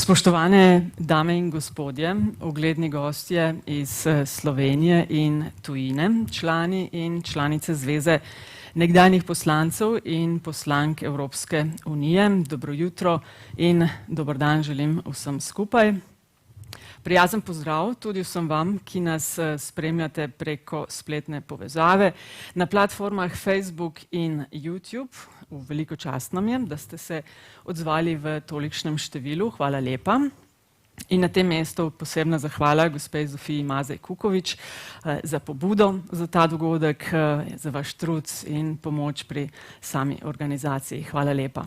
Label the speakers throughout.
Speaker 1: Spoštovane dame in gospodje, ugledni gostje iz Slovenije in tujine, člani in članice Zveze nekdanjih poslancev in poslank Evropske unije, dobro jutro in dober dan želim vsem skupaj. Prijazen pozdrav tudi vsem vam, ki nas spremljate preko spletne povezave na platformah Facebook in YouTube. V veliko čast nam je, da ste se odzvali v tolikšnem številu. Hvala lepa. In na tem mestu posebna zahvala gospe Zofiji Mazej Kukovič za pobudo za ta dogodek, za vaš trud in pomoč pri sami organizaciji. Hvala lepa.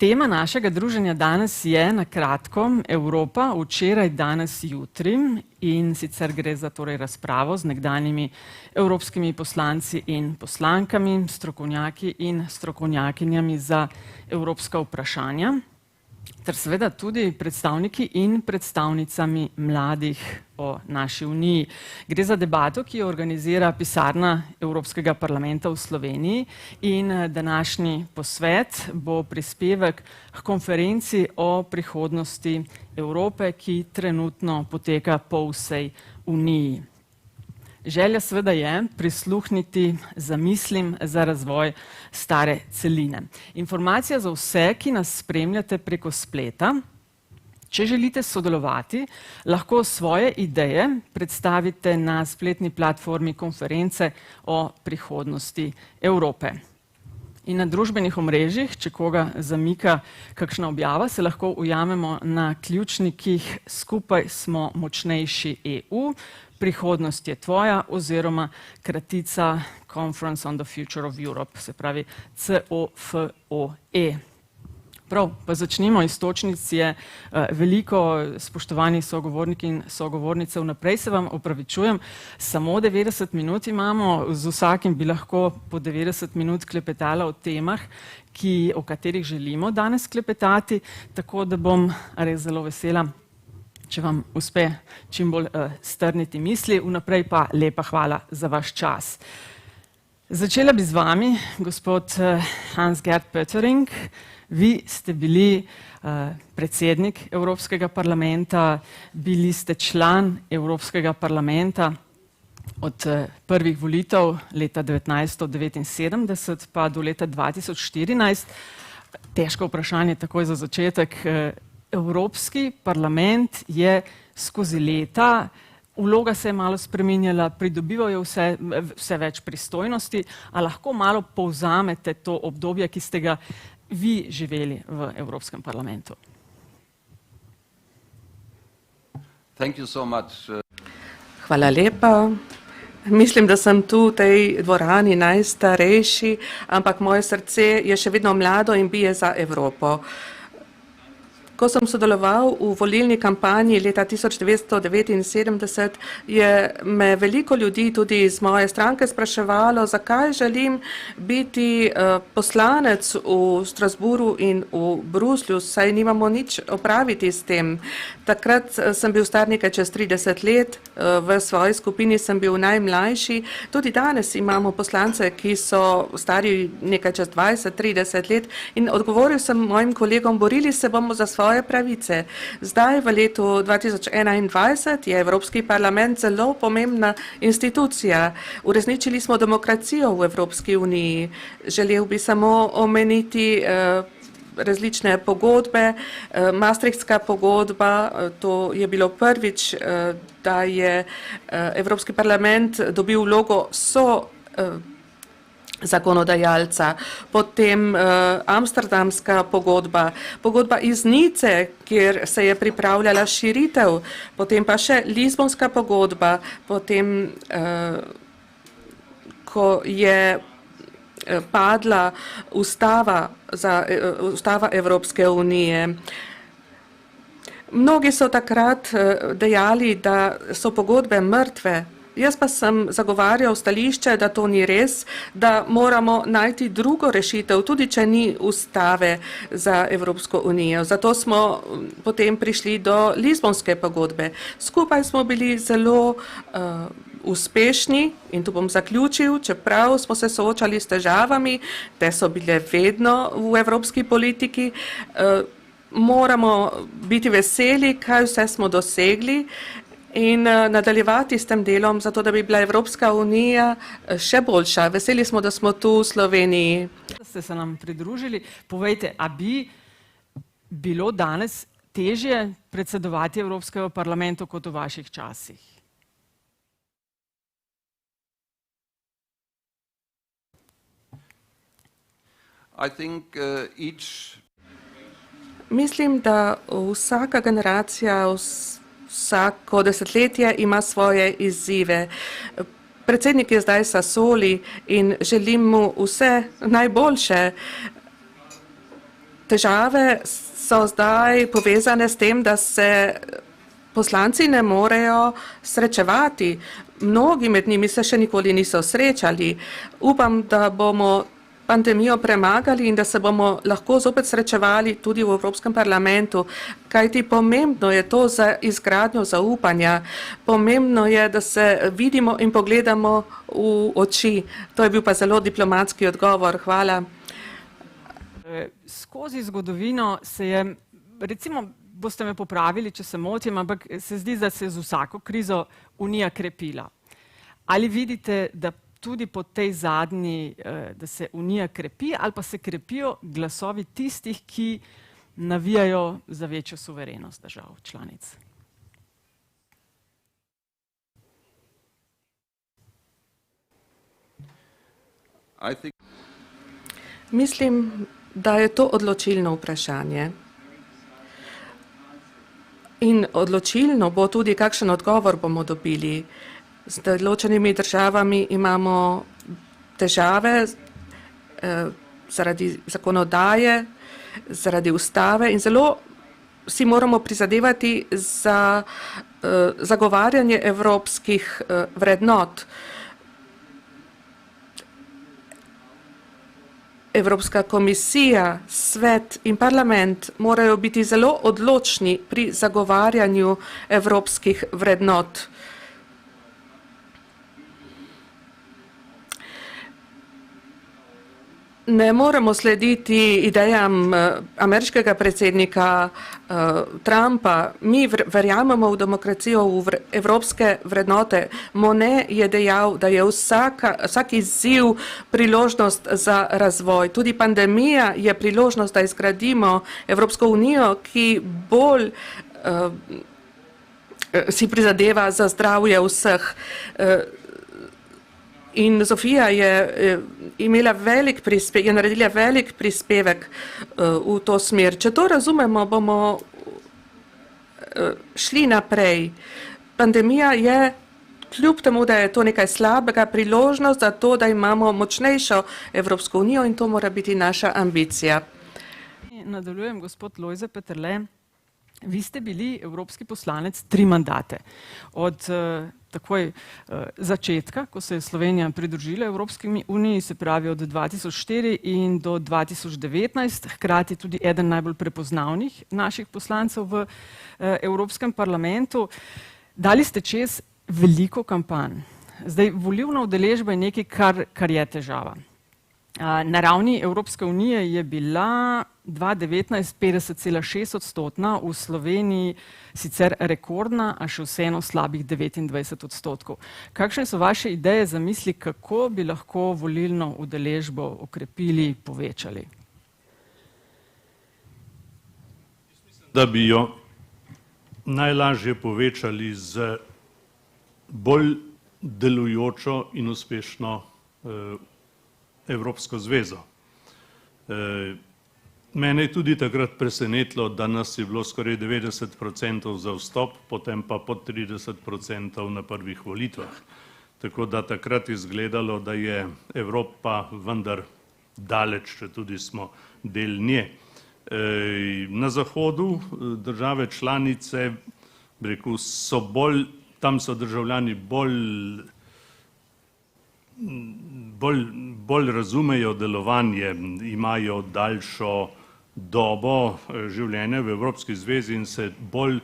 Speaker 1: Tema našega druženja danes je na kratko Evropa včeraj, danes, jutri in sicer gre za razpravo z nekdanjimi evropskimi poslanci in poslankami, strokovnjaki in strokovnjakinjami za evropska vprašanja, ter seveda tudi predstavniki in predstavnicami mladih o naši uniji. Gre za debato, ki jo organizira pisarna Evropskega parlamenta v Sloveniji in današnji posvet bo prispevek k konferenci o prihodnosti Evrope, ki trenutno poteka po vsej uniji. Želja seveda je prisluhniti zamislim za razvoj stare celine. Informacija za vse, ki nas spremljate preko spleta. Če želite sodelovati, lahko svoje ideje predstavite na spletni platformi konference o prihodnosti Evrope. In na družbenih omrežjih, če koga zamika kakšna objava, se lahko ujamemo na ključnikih Skupaj smo močnejši EU, Prihodnost je tvoja oziroma kratica Conference on the Future of Europe, se pravi COFOE. Prav, pa začnimo. Iztočnic je veliko, spoštovani sogovorniki in sogovornice, vnaprej se vam opravičujem. Samo 90 minut imamo, z vsakim bi lahko po 90 minut klepetala o temah, o katerih želimo danes klepetati, tako da bom res zelo vesela, če vam uspe čim bolj strniti misli. Vnaprej pa lepa hvala za vaš čas. Začela bi z vami, gospod Hans-Gert Pöttering. Vi ste bili predsednik Evropskega parlamenta, bili ste član Evropskega parlamenta od prvih volitev leta 1979 pa do leta 2014. Težko vprašanje takoj za začetek. Evropski parlament je skozi leta, vloga se je malo spreminjala, pridobival je vse več pristojnosti, a lahko malo povzamete to obdobje, ki ste ga vi živeli v Evropskem parlamentu?
Speaker 2: Hvala lepa. Mislim, da sem tu v tej dvorani najstarejši, ampak moje srce je še vedno mlado in bije za Evropo. Ko sem sodeloval v volilni kampanji leta 1979, je me veliko ljudi tudi iz moje stranke spraševalo, zakaj želim biti poslanec v Strasbourgu in v Bruslju, saj nimamo nič opraviti s tem. Takrat sem bil star nekaj čez 30 let, v svoji skupini sem bil najmlajši. Tudi danes imamo poslance, ki so stari nekaj čez 20-30 let in odgovoril sem mojim kolegom, borili se bomo za svoje pravice. Zdaj v letu 2021 je Evropski parlament zelo pomembna institucija. Uresničili smo demokracijo v Evropski uniji. Želel bi samo omeniti različne pogodbe. Maastrichtska pogodba, to je bilo prvič, da je Evropski parlament dobil vlogo zakonodajalca, potem Amsterdamska pogodba, pogodba iz Nice, kjer se je pripravljala širitev, potem pa še Lizbonska pogodba, potem ko je padla ustava Evropske unije. Mnogi so takrat dejali, da so pogodbe mrtve, Jaz pa sem zagovarjal stališče, da to ni res, da moramo najti drugo rešitev, tudi če ni ustave za Evropsko unijo. Zato smo potem prišli do Lizbonske pogodbe. Skupaj smo bili zelo uspešni in tu bom zaključil, čeprav smo se soočali s težavami, te so bile vedno v evropski politiki. Moramo biti veseli, kaj vse smo dosegli in nadaljevati s tem delom, zato da bi bila Evropska unija še boljša. Veseli smo, da smo tu v Sloveniji.
Speaker 1: Da ste se nam pridružili. Povejte, a bi bilo danes težje predsedovati Evropskemu parlamentu kot v vaših časih?
Speaker 2: Mislim, da vsaka generacija, vsako desetletje ima svoje izzive. Predsednik je zdaj Sassoli in želim mu vse najboljše. Težave so zdaj povezane s tem, da se poslanci ne morejo srečevati. Mnogi med njimi se še nikoli niso srečali. Upam, da bomo pandemijo premagali in da se bomo lahko zopet srečevali tudi v Evropskem parlamentu, kajti pomembno je to za izgradnjo zaupanja. Pomembno je, da se vidimo in pogledamo v oči. To je bil pa zelo diplomatski odgovor. Hvala.
Speaker 1: Skozi zgodovino se je, recimo, boste me popravili, če se motim, ampak se zdi, da se je z vsako krizo Unija krepila. Ali vidite, da tudi po tej zadnji, da se Unija krepi, ali pa se krepijo glasovi tistih, ki navijajo za večjo suverenost držav članic?
Speaker 2: Mislim, da je to odločilno vprašanje. In odločilno bo tudi, kakšen odgovor bomo dobili. Z določenimi državami imamo težave zaradi zakonodaje, zaradi ustave in zelo si moramo prizadevati za zagovarjanje evropskih vrednot. Evropska komisija, svet in parlament morajo biti zelo odločni pri zagovarjanju evropskih vrednot. Ne moremo slediti idejam ameriškega predsednika Trumpa. Mi verjamemo v demokracijo, v evropske vrednote. Monet je dejal, da je vsak izziv priložnost za razvoj. Tudi pandemija je priložnost, da izgradimo Evropsko unijo, ki bolj si prizadeva za zdravje vseh. In Zofija je imela je naredila velik prispevek v to smer. Če to razumemo, bomo šli naprej. Pandemija je, kljub temu, da je to nekaj slabega, priložnost za to, da imamo močnejšo Evropsko unijo in to mora biti naša ambicija.
Speaker 1: Nadaljujem, gospod Lojze Peterle. Vi ste bili evropski poslanec 3 mandate. Od takoj začetka, ko se je Slovenija pridružila Evropski uniji, se pravi od 2004 in do 2019, hkrati tudi eden najbolj prepoznavnih naših poslancev v Evropskem parlamentu. Dali ste čez veliko kampanj. Zdaj, volilna udeležba je nekaj, kar je težava. Na ravni Evropske unije je bila 2019 50,6%, v Sloveniji sicer rekordna, a še vseeno slabih 29%. Kakšne so vaše ideje, zamisli, kako bi lahko volilno udeležbo okrepili, povečali?
Speaker 3: Da bi jo najlažje povečali z bolj delujočo in uspešno Evropsko zvezo. Mene je tudi takrat presenetilo, da nas je bilo skoraj 90% za vstop, potem pa pod 30% na prvih volitvah. Tako da takrat je izgledalo, da je Evropa vendar daleč, če tudi smo del nje. Na Zahodu države članice, bi rekel, so bolj tam so državljani bolj razumejo delovanje, imajo daljšo dobo življenja v Evropski zvezi in se bolj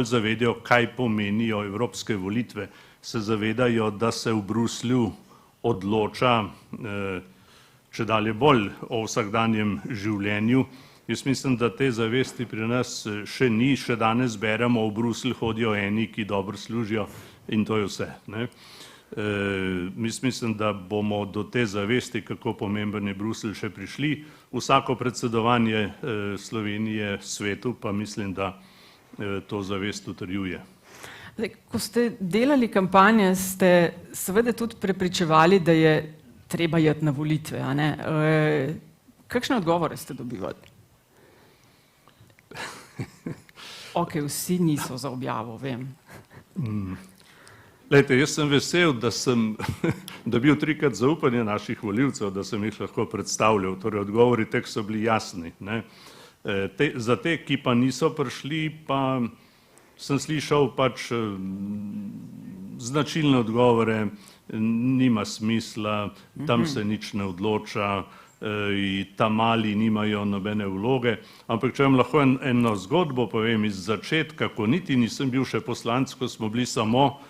Speaker 3: zavedajo, kaj pomenijo evropske volitve. Se zavedajo, da se v Bruslju odloča čedalje bolj o vsakdanjem življenju. Jaz mislim, da te zavesti pri nas še ni, še danes beremo, v Bruslj hodijo eni, ki dobro služijo in to je vse. Mislim, da bomo do te zavesti, kako pomemben je Bruselj, še prišli. Vsako predsedovanje Slovenije svetu pa mislim, da to zavest utrjuje.
Speaker 1: Ko ste delali kampanje, ste seveda tudi prepričevali, da je treba iti na volitve. Kakšne odgovore ste dobivali? Ok, vsi niso za objavo, vem.
Speaker 3: Glejte, jaz sem vesel, da sem dobil 3-krat zaupanje naših volivcev, da sem jih lahko predstavljal. Torej, odgovori teh so bili jasni. Za te, ki pa niso prišli, pa sem slišal pač značilne odgovore, nima smisla, tam se nič ne odloča, tam mali nimajo nobene vloge. Ampak če vam lahko eno zgodbo povem iz začetka, ko niti nisem bil še poslanec, ko smo bili samo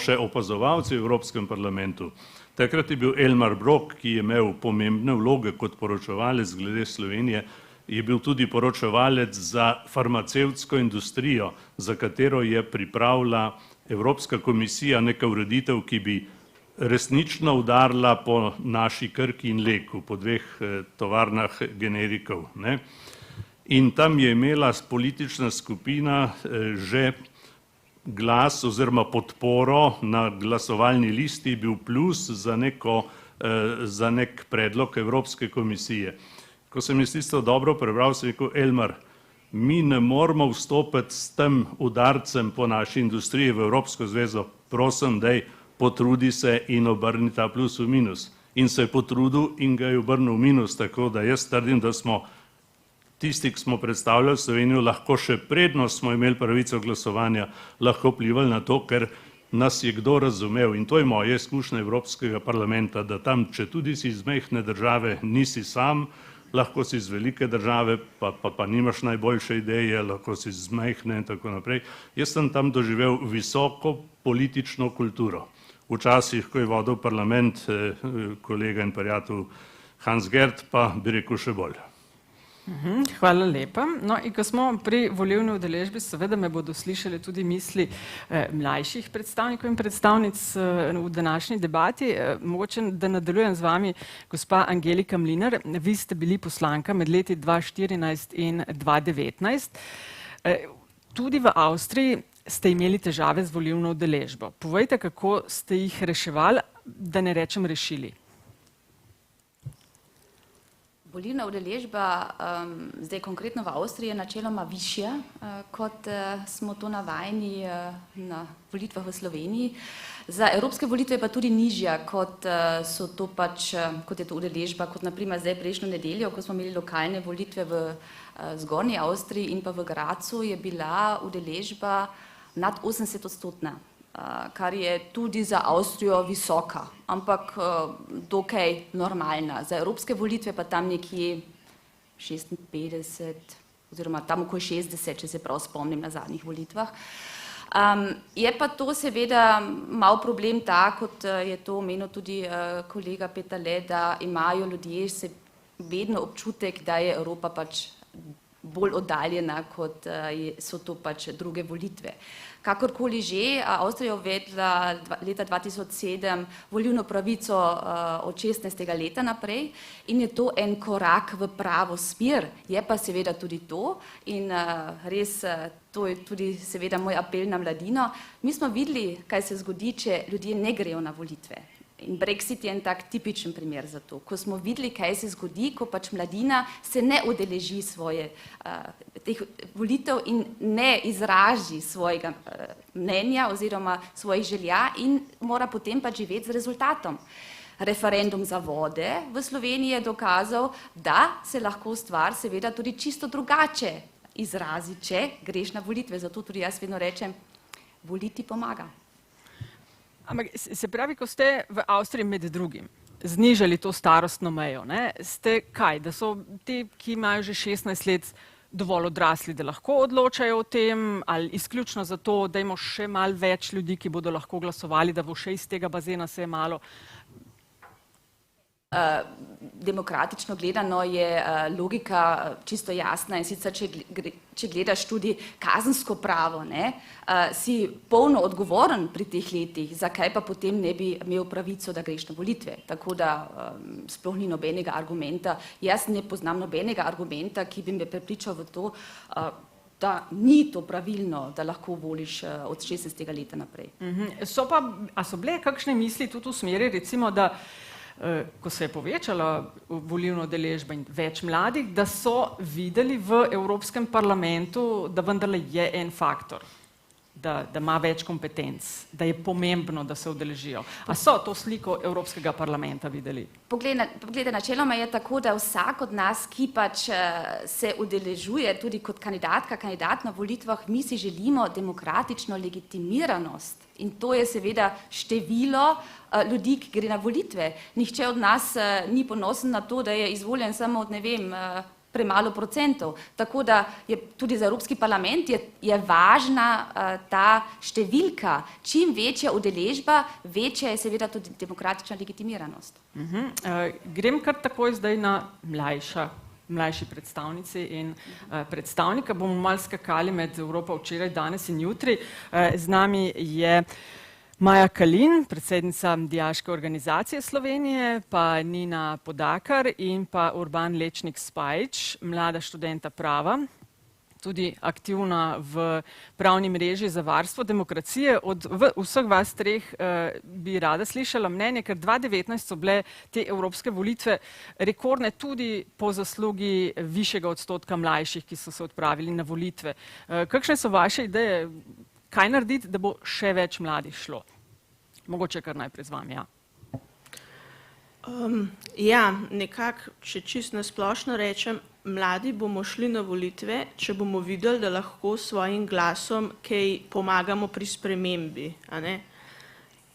Speaker 3: še opazovalci v Evropskem parlamentu. Takrat je bil Elmar Brok, ki je imel pomembne vloge kot poročevalec glede Slovenije, je bil tudi poročevalec za farmacevtsko industrijo, za katero je pripravila Evropska komisija neka ureditev, ki bi resnično udarila po naši Krki in Leku, po 2 tovarnah generikov. In tam je imela politična skupina že glas oziroma podporo na glasovalni listi, bil plus za nek predlog Evropske komisije. Ko sem jaz tisto dobro prebral, sem rekel, Elmar, mi ne moramo vstopiti s tem udarcem po naši industriji v Evropsko zvezo, prosim, daj, potrudi se in obrni ta plus v minus. In se je potrudil in ga je obrnil v minus, tako da jaz trdim, da smo tisti, ki smo predstavljali Slovenijo, lahko še prednost smo imeli pravico glasovanja, lahko vplivali na to, ker nas je kdo razumel. In to je moja izkušnja Evropskega parlamenta, da tam, če tudi si iz majhne države, nisi sam, lahko si iz velike države, pa nimaš najboljše ideje, lahko si iz majhne in tako naprej. Jaz sem tam doživel visoko politično kulturo. Včasih, ko je vodil parlament kolega in prijatelj Hans Gert, pa bi rekel še bolj.
Speaker 1: Hvala lepa. No, in ko smo pri volilni udeležbi, seveda me bodo slišali tudi misli mlajših predstavnikov in predstavnic v današnji debati. Mogoče, da nadaljujem z vami, gospa Angelika Mlinar. Vi ste bili poslanka med leti 2014 in 2019. Tudi v Avstriji ste imeli težave z volilno udeležbo. Povejte, kako ste jih reševali, da ne rečem rešili.
Speaker 4: Volilna udeležba, zdaj konkretno v Avstriji, je načeloma višja, kot smo to navajeni na volitvah v Sloveniji. Za evropske volitve pa tudi nižja, kot je to udeležba, kot naprimer zdaj prejšnjo nedeljo, ko smo imeli lokalne volitve v Zgornji Avstriji in pa v Gracu, je bila udeležba nad 80%. Kar je tudi za Avstrijo visoka, ampak dokaj normalna. Za evropske volitve pa tam nekje 56 oziroma tam okoli 60, če se prav spomnim na zadnjih volitvah. Je pa to seveda mal problem ta, kot je to omenil tudi kolega Peterle, da imajo ljudje vedno občutek, da je Evropa pač bolj oddaljena, kot so to pač druge volitve. Kakorkoli že, Avstrija je uvedla leta 2007 volilno pravico od 16. leta naprej in je to en korak v pravo smer. Je pa seveda tudi to in res to je tudi seveda moj apel na mladino. Mi smo videli, kaj se zgodi, če ljudje ne grejo na volitve. In Brexit je en tak tipičen primer za to, ko smo videli, kaj se zgodi, ko pač mladina se ne udeleži teh volitev in ne izraži svojega mnenja oziroma svojih želja in mora potem pač živeti z rezultatom. Referendum za vode v Sloveniji je dokazal, da se lahko stvar seveda tudi čisto drugače izrazi, če greš na volitve. Zato tudi jaz vedno rečem, voliti pomaga.
Speaker 1: Ampak se pravi, ko ste v Avstriji med drugim znižali to starostno mejo, ne, ste kaj, da so ti, ki imajo že 16 let, dovolj odrasli, da lahko odločajo o tem, ali izključno zato, da imamo še malo več ljudi, ki bodo lahko glasovali, da bo še iz tega bazena se je malo.
Speaker 4: Demokratično gledano je logika čisto jasna in sicer, če gledaš tudi kazensko pravo, ne, si polno odgovoren pri teh letih, zakaj pa potem ne bi imel pravico, da greš na volitve. Tako da sploh ni nobenega argumenta. Jaz ne poznam nobenega argumenta, ki bi me prepričal v to, da ni to pravilno, da lahko voliš od 16. leta naprej.
Speaker 1: A so bile kakšne misli tudi v smeri, recimo, da ko se je povečala volilna udeležba in več mladih, da so videli v Evropskem parlamentu, da vendarle je en faktor, da ima več kompetenc, da je pomembno, da se udeležijo. A so to sliko Evropskega parlamenta videli?
Speaker 4: Poglejte, načeloma je tako, da vsak od nas, ki pač se udeležuje tudi kot kandidat na volitvah, mi si želimo demokratično legitimiranost. In to je seveda število ljudi, ki gre na volitve. Nihče od nas ni ponosen na to, da je izvoljen samo od, ne vem, premalo procentov. Tako da je tudi za Evropski parlament je važna ta številka. Čim večja udeležba, večja je seveda tudi demokratična legitimiranost.
Speaker 1: Grem kar takoj zdaj na mlajši predstavnici in predstavnika. Bomo malo skakali med Evropo včeraj, danes in jutri. Z nami je Maja Kalin, predsednica Dijaške organizacije Slovenije, pa Nina Podakar in pa Urban Lečnik Spajič, mlada študenta prava, tudi aktivna v pravni mreži za varstvo demokracije. Od vseh vas treh bi rada slišala mnenje, ker 2019 so bile te evropske volitve rekordne tudi po zaslugi višjega odstotka mlajših, ki so se odpravili na volitve. Kakšne so vaše ideje? Kaj narediti, da bo še več mladih šlo? Mogoče kar najprej z vami, ja.
Speaker 5: Nekako, če čisto nasplošno rečem, mladi bomo šli na volitve, če bomo videli, da lahko s svojim glasom kaj pomagamo pri spremembi.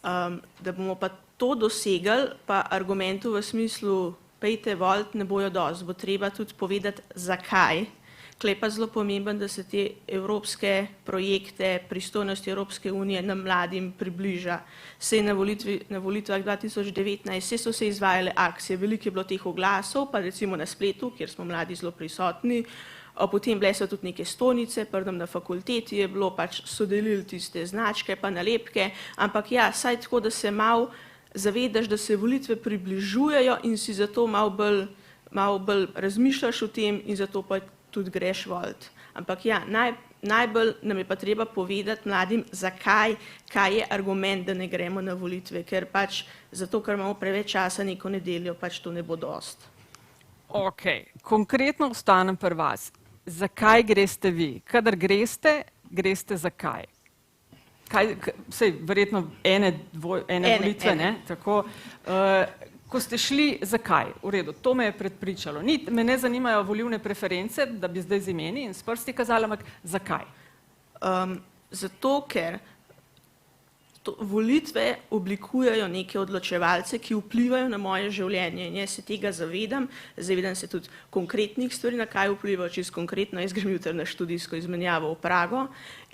Speaker 5: Da bomo pa to dosegli, pa argumentu v smislu pejte volit ne bojo dosti, bo treba tudi povedati, zakaj. Tle pa zelo pomemben, da se te evropske projekte, pristojnosti Evropske unije nam mladim približa. Sej na volitvah 2019 so se izvajale akcije, veliko je bilo teh oglasov, pa recimo na spletu, kjer smo mladi zelo prisotni, potem bile so tudi neke stojnice, na fakulteti je bilo, pač so delili tiste značke pa nalepke, ampak ja, saj tako, da se malo zavedaš, da se volitve približujejo in si zato malo bolj razmišljaš o tem in zato pa tudi greš volit. Ampak ja, najbolj nam je pa treba povedati mladim, zakaj, kaj je argument, da ne gremo na volitve, ker pač zato, ker imamo preveč časa neko nedeljo, pač to ne bo dost.
Speaker 1: Ok, konkretno ostanem pri vas. Zakaj greste vi? Kadar greste zakaj? Sej, verjetno ene volitve, ne? Tako, ko ste šli, zakaj? V redu, to me je predpričalo. Me ne zanimajo volilne preference, da bi zdaj z imeni in s prsti kazali, ampak zakaj?
Speaker 5: Zato, ker volitve oblikujejo neke odločevalce, ki vplivajo na moje življenje in jaz se tega zavedam se tudi konkretnih stvari, na kaj vplivajo, čisto konkretno, jaz grem jutri na študijsko izmenjavo v Prago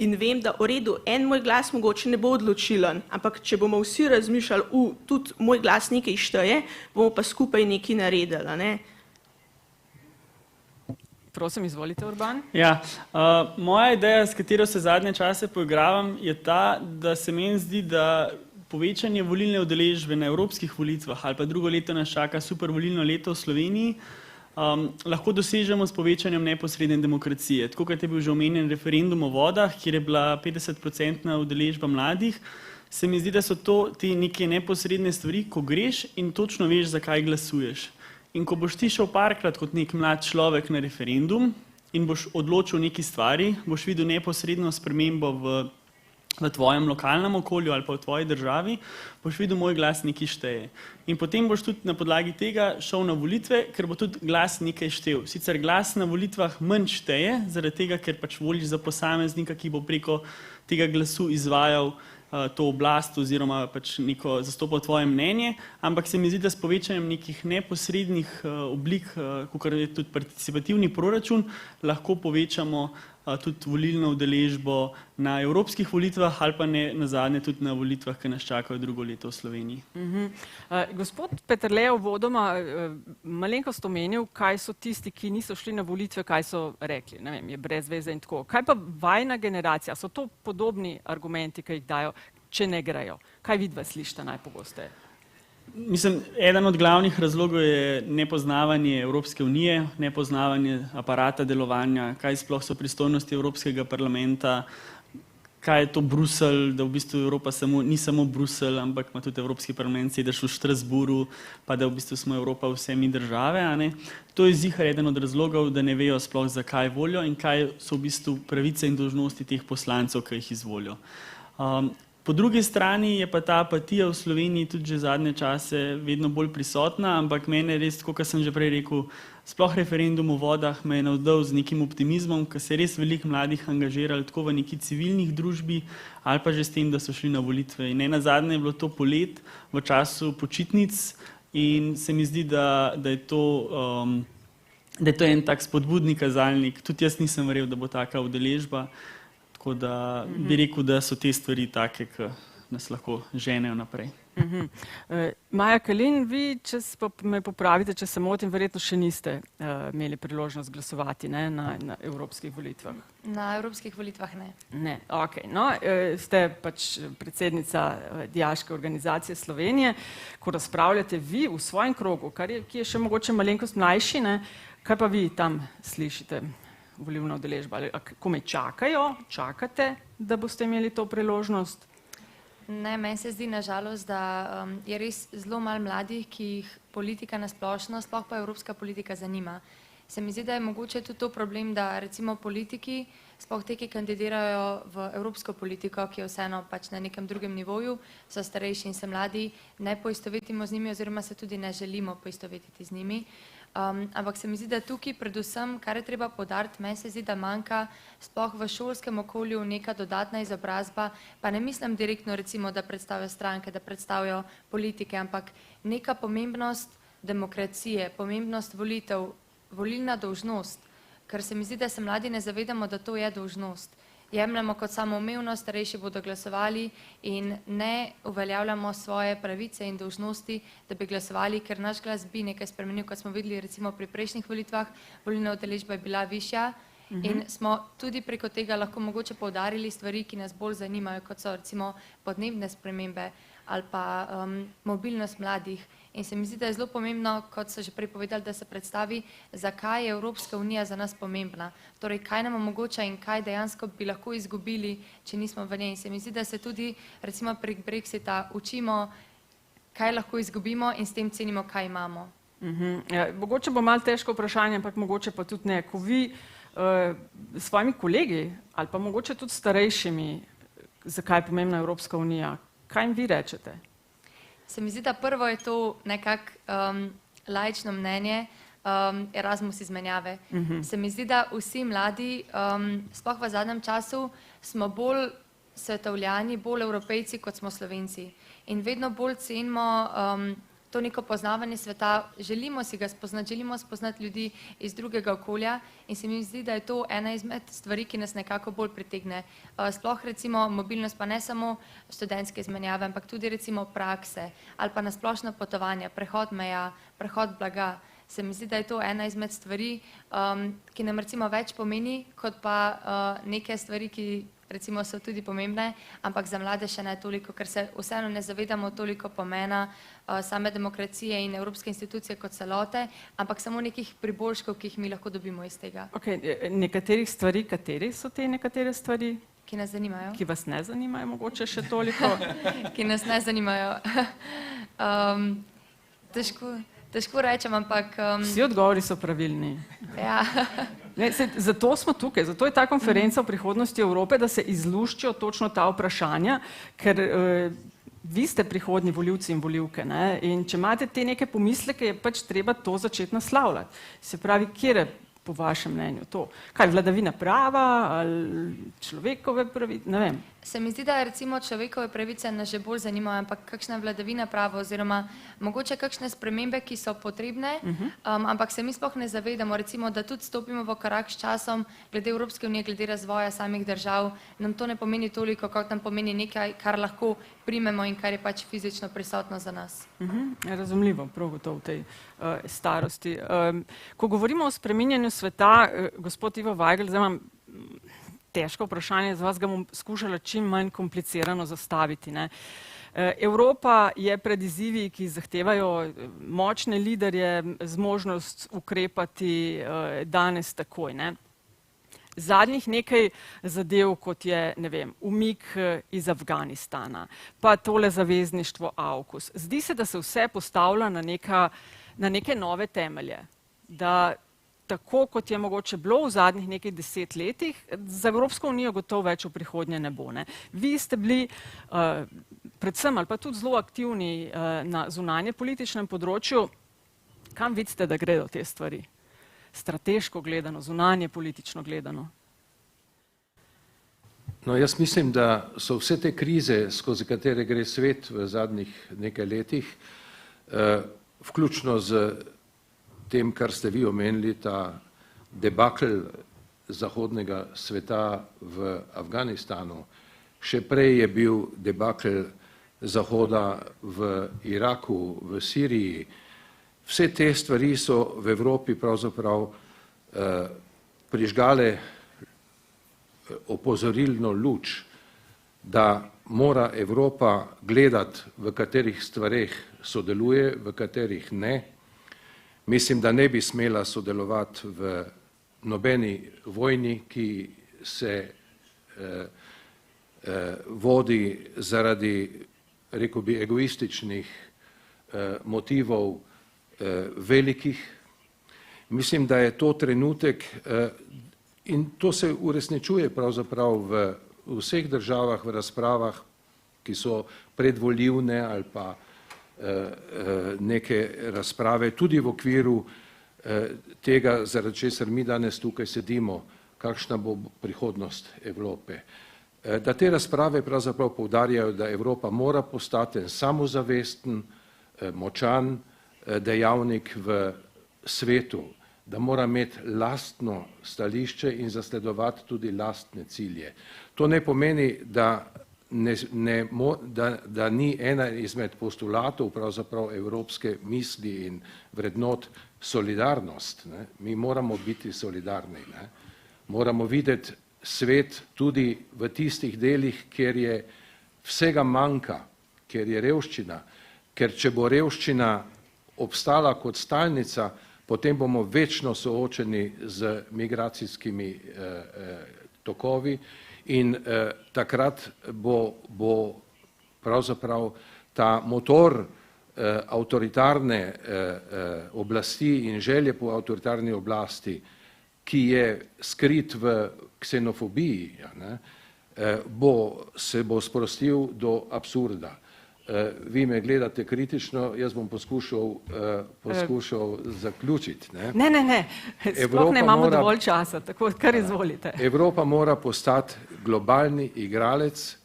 Speaker 5: in vem, da v redu, en moj glas mogoče ne bo odločilen, ampak če bomo vsi razmišljali, tudi moj glas nekaj šteje, bomo pa skupaj nekaj naredili, ne?
Speaker 1: Prosim, izvolite, Urban.
Speaker 6: Ja, moja ideja, s katero se zadnje čase poigravam, je ta, da se meni zdi, da povečanje volilne udeležbe na evropskih volitvah ali pa drugo leto nas čaka super volilno leto v Sloveniji, lahko dosežemo s povečanjem neposredne demokracije. Tako kot je bil že omenjen referendum o vodah, kjer je bila 50% udeležba mladih, se mi zdi, da so to te neke neposredne stvari, ko greš in točno veš, zakaj glasuješ. In ko boš ti šel parkrat kot nek mlad človek na referendum in boš odločil neki stvari, boš videl neposredno spremembo v tvojem lokalnem okolju ali pa v tvoji državi, boš videl, moj glas nekaj šteje. In potem boš tudi na podlagi tega šel na volitve, ker bo tudi glas nekaj štel. Sicer glas na volitvah manj šteje, zaradi tega, ker pač voliš za posameznika, ki bo preko tega glasu izvajal to oblast oziroma pač neko zastopal tvoje mnenje, ampak se mi zdi, da s povečanjem nekih neposrednih oblik, kakor je tudi participativni proračun, lahko povečamo tudi volilno udeležbo na evropskih volitvah ali pa nazadnje tudi na volitvah, ki nas čakajo drugo leto v Sloveniji.
Speaker 1: Gospod Peterle je uvodoma malenkost omenil, kaj so tisti, ki niso šli na volitve, kaj so rekli, ne vem, je brez veze in tako. Kaj pa vajna generacija? So to podobni argumenti, ki jih dajo, če ne grejo? Kaj vidva slišite najpogosteje?
Speaker 6: Mislim, eden od glavnih razlogov je nepoznavanje Evropske unije, nepoznavanje aparata delovanja, kaj sploh so pristojnosti Evropskega parlamenta, kaj je to Bruselj, da v bistvu Evropa ni samo Bruselj, ampak ima tudi Evropski parlament sedež v Štrasburu, pa da v bistvu smo Evropa vse mi države. A ne? To je ziher eden od razlogov, da ne vejo sploh zakaj volijo in kaj so v bistvu pravice in dolžnosti teh poslancev, ki jih izvolijo. Po drugi strani je pa ta apatija v Sloveniji tudi že zadnje čase vedno bolj prisotna, ampak mene res, kot sem že prej rekel, sploh referendum o vodah me je navdal z nekim optimizmom, ker se je res veliko mladih angažirali tako v neki civilnih družbi ali pa že s tem, da so šli na volitve. In nenazadnje je bilo to polet v času počitnic in se mi zdi, da je to en tak spodbudni kazalnik. Tudi jaz nisem verjel, da bo taka udeležba. Tako da bi rekel, da so te stvari take, ki nas lahko ženejo naprej.
Speaker 1: Maja Kalin, vi, če me popravite, če se motim, verjetno še niste imeli priložnost glasovati na evropskih volitvah.
Speaker 7: Na evropskih volitvah ne.
Speaker 1: Ne, ok. No, ste pač predsednica Dijaške organizacije Slovenije, ko razpravljate vi v svojem krogu, ki je še mogoče malenkost mlajši, ne, kaj pa vi tam slišite? Volilna udeležba, ali kome čakate, da boste imeli to priložnost?
Speaker 7: Ne, meni se zdi nažalost, da je res zelo malo mladih, ki jih politika nasplošno, sploh pa evropska politika zanima. Se mi zdi, da je mogoče tudi to problem, da recimo politiki, sploh te, ki kandidirajo v evropsko politiko, ki je vseeno pač na nekem drugem nivoju, so starejši in se mladi, ne poistovetimo z njimi oziroma se tudi ne želimo poistovetiti z njimi. Ampak se mi zdi, da tukaj predvsem, kar je treba poudariti, meni se zdi, da manjka sploh v šolskem okolju neka dodatna izobrazba, pa ne mislim direktno recimo, da predstavijo stranke, da predstavijo politike, ampak neka pomembnost demokracije, pomembnost volitev, volilna dolžnost, ker se mi zdi, da se mladi ne zavedamo, da to je dolžnost. Jemljamo kot samoumevno, starejši bodo glasovali in ne uveljavljamo svoje pravice in dolžnosti, da bi glasovali, ker naš glas bi nekaj spremenil, kot smo videli recimo pri prejšnjih volitvah, volilna udeležba je bila višja in smo tudi preko tega lahko mogoče poudarili stvari, ki nas bolj zanimajo, kot so recimo podnebne spremembe ali pa mobilnost mladih. In se mi zdi, da je zelo pomembno, kot so že prej povedali, da se predstavi, zakaj je Evropska unija za nas pomembna. Torej, kaj nam omogoča in kaj dejansko bi lahko izgubili, če nismo v njej. In se mi zdi, da se tudi recimo prek Brexita učimo, kaj lahko izgubimo in s tem cenimo, kaj imamo.
Speaker 1: Mogoče bo malo težko vprašanje, ampak mogoče pa tudi ne. Ko vi s svojimi kolegi ali pa mogoče tudi starejšimi, zakaj je pomembna Evropska unija, kaj jim vi rečete?
Speaker 7: Se mi zdi, da prvo je to nekako laično mnenje, Erasmus izmenjave. Se mi zdi, da vsi mladi, sploh v zadnjem času, smo bolj svetovljani, bolj Evropejci, kot smo Slovenci. In vedno bolj cenimo to neko poznavanje sveta, želimo si ga spoznati, želimo spoznati ljudi iz drugega okolja in se mi zdi, da je to ena izmed stvari, ki nas nekako bolj pritegne. Sploh recimo mobilnost, pa ne samo študentske izmenjave, ampak tudi recimo prakse ali pa nasplošno potovanje, prehod meja, prehod blaga. Se mi zdi, da je to ena izmed stvari, ki nam recimo več pomeni, kot pa neke stvari, ki recimo so tudi pomembne, ampak za mlade še ne toliko, ker se vseeno ne zavedamo toliko pomena same demokracije in evropske institucije kot celote, ampak samo nekih priboljškov, ki jih mi lahko dobimo iz tega.
Speaker 1: Nekaterih stvari, kateri so te nekatere stvari?
Speaker 7: Ki nas zanimajo.
Speaker 1: Ki vas ne zanimajo, mogoče še toliko?
Speaker 7: Ki nas ne zanimajo. Težko rečem, ampak...
Speaker 1: Vsi odgovori so pravilni.
Speaker 7: Ja.
Speaker 1: Zato smo tukaj, zato je ta konferenca o prihodnosti Evrope, da se izluščijo točno ta vprašanja, ker vi ste prihodnji volivci in volivke, ne? In če imate te neke pomisleke, je pač treba to začeti naslavljati. Se pravi, kjer je po vašem mnenju to? Kaj, vladavina prava ali človekove pravice? Ne vem.
Speaker 7: Se mi zdi, da recimo človekove pravice nas že bolj zanimajo, ampak kakšna vladavina prava oziroma mogoče kakšne spremembe, ki so potrebne, ampak se mi sploh ne zavedamo, recimo, da tudi stopimo v korak s časom glede Evropske unije, glede razvoja samih držav. Nam to ne pomeni toliko, kot nam pomeni nekaj, kar lahko primemo in kar je pač fizično prisotno za nas.
Speaker 1: Razumljivo, prav gotovo v tej starosti. Ko govorimo o spreminjanju sveta, gospod Ivo Vajgl, zdaj imam težko vprašanje, za vas ga bom skušala čim manj komplicirano zastaviti. Ne? Evropa je pred izzivi, ki zahtevajo močne liderje, zmožnost ukrepati danes takoj. Ne? Zadnjih nekaj zadev, kot je, ne vem, umik iz Afganistana, pa tole zavezništvo AUKUS. Zdi se, da se vse postavlja na neke nove temelje, da tako, kot je mogoče bilo v zadnjih nekaj 10 letih, za Evropsko unijo gotovo več v prihodnje ne bo. Ne. Vi ste bili predvsem ali pa tudi zelo aktivni na zunanje političnem področju. Kam vidite, da gredo te stvari? Strateško gledano, zunanje politično gledano?
Speaker 8: No, jaz mislim, da so vse te krize, skozi katere gre svet v zadnjih nekaj letih, vključno z tem, kar ste vi omenili, ta debakl zahodnega sveta v Afganistanu. Še prej je bil debakl Zahoda v Iraku, v Siriji. Vse te stvari so v Evropi pravzaprav prižgale opozorilno luč, da mora Evropa gledati, v katerih stvareh sodeluje, v katerih ne. Mislim, da ne bi smela sodelovati v nobeni vojni, ki se vodi zaradi, rekel bi, egoističnih motivov velikih. Mislim, da je to trenutek, in to se uresničuje pravzaprav v vseh državah, v razpravah, ki so predvolilne ali pa neke razprave, tudi v okviru tega, zaradi česar mi danes tukaj sedimo, kakšna bo prihodnost Evrope. Da te razprave pravzaprav poudarjajo, da Evropa mora postati samozavesten, močan dejavnik v svetu, da mora imeti lastno stališče in zasledovati tudi lastne cilje. To ne pomeni, da ni ena izmed postulatov pravzaprav evropske misli in vrednot solidarnost. Ne? Mi moramo biti solidarni. Ne? Moramo videti svet tudi v tistih delih, kjer je vsega manjka, kjer je revščina, ker če bo revščina obstala kot stalnica, potem bomo večno soočeni z migracijskimi tokovi in takrat bo pravzaprav ta motor avtoritarne oblasti in želje po avtoritarni oblasti, ki je skrit v ksenofobiji, se bo sprostil do absurda. Vi me gledate kritično, jaz bom poskušal zaključiti.
Speaker 1: Ne, sploh ne imamo dovolj časa, tako kar izvolite.
Speaker 8: Evropa mora postati globalni igralec,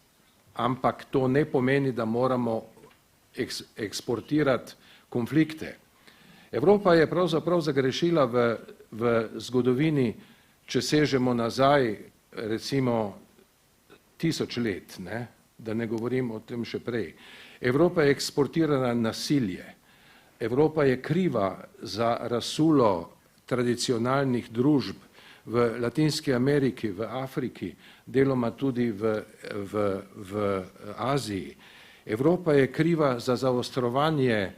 Speaker 8: ampak to ne pomeni, da moramo eksportirati konflikte. Evropa je pravzaprav zagrešila v zgodovini, če sežemo nazaj, recimo 1000 let, da ne govorim o tem še prej. Evropa je eksportirala nasilje. Evropa je kriva za razsulo tradicionalnih družb v Latinski Ameriki, v Afriki, deloma tudi v Aziji. Evropa je kriva za zaostrovanje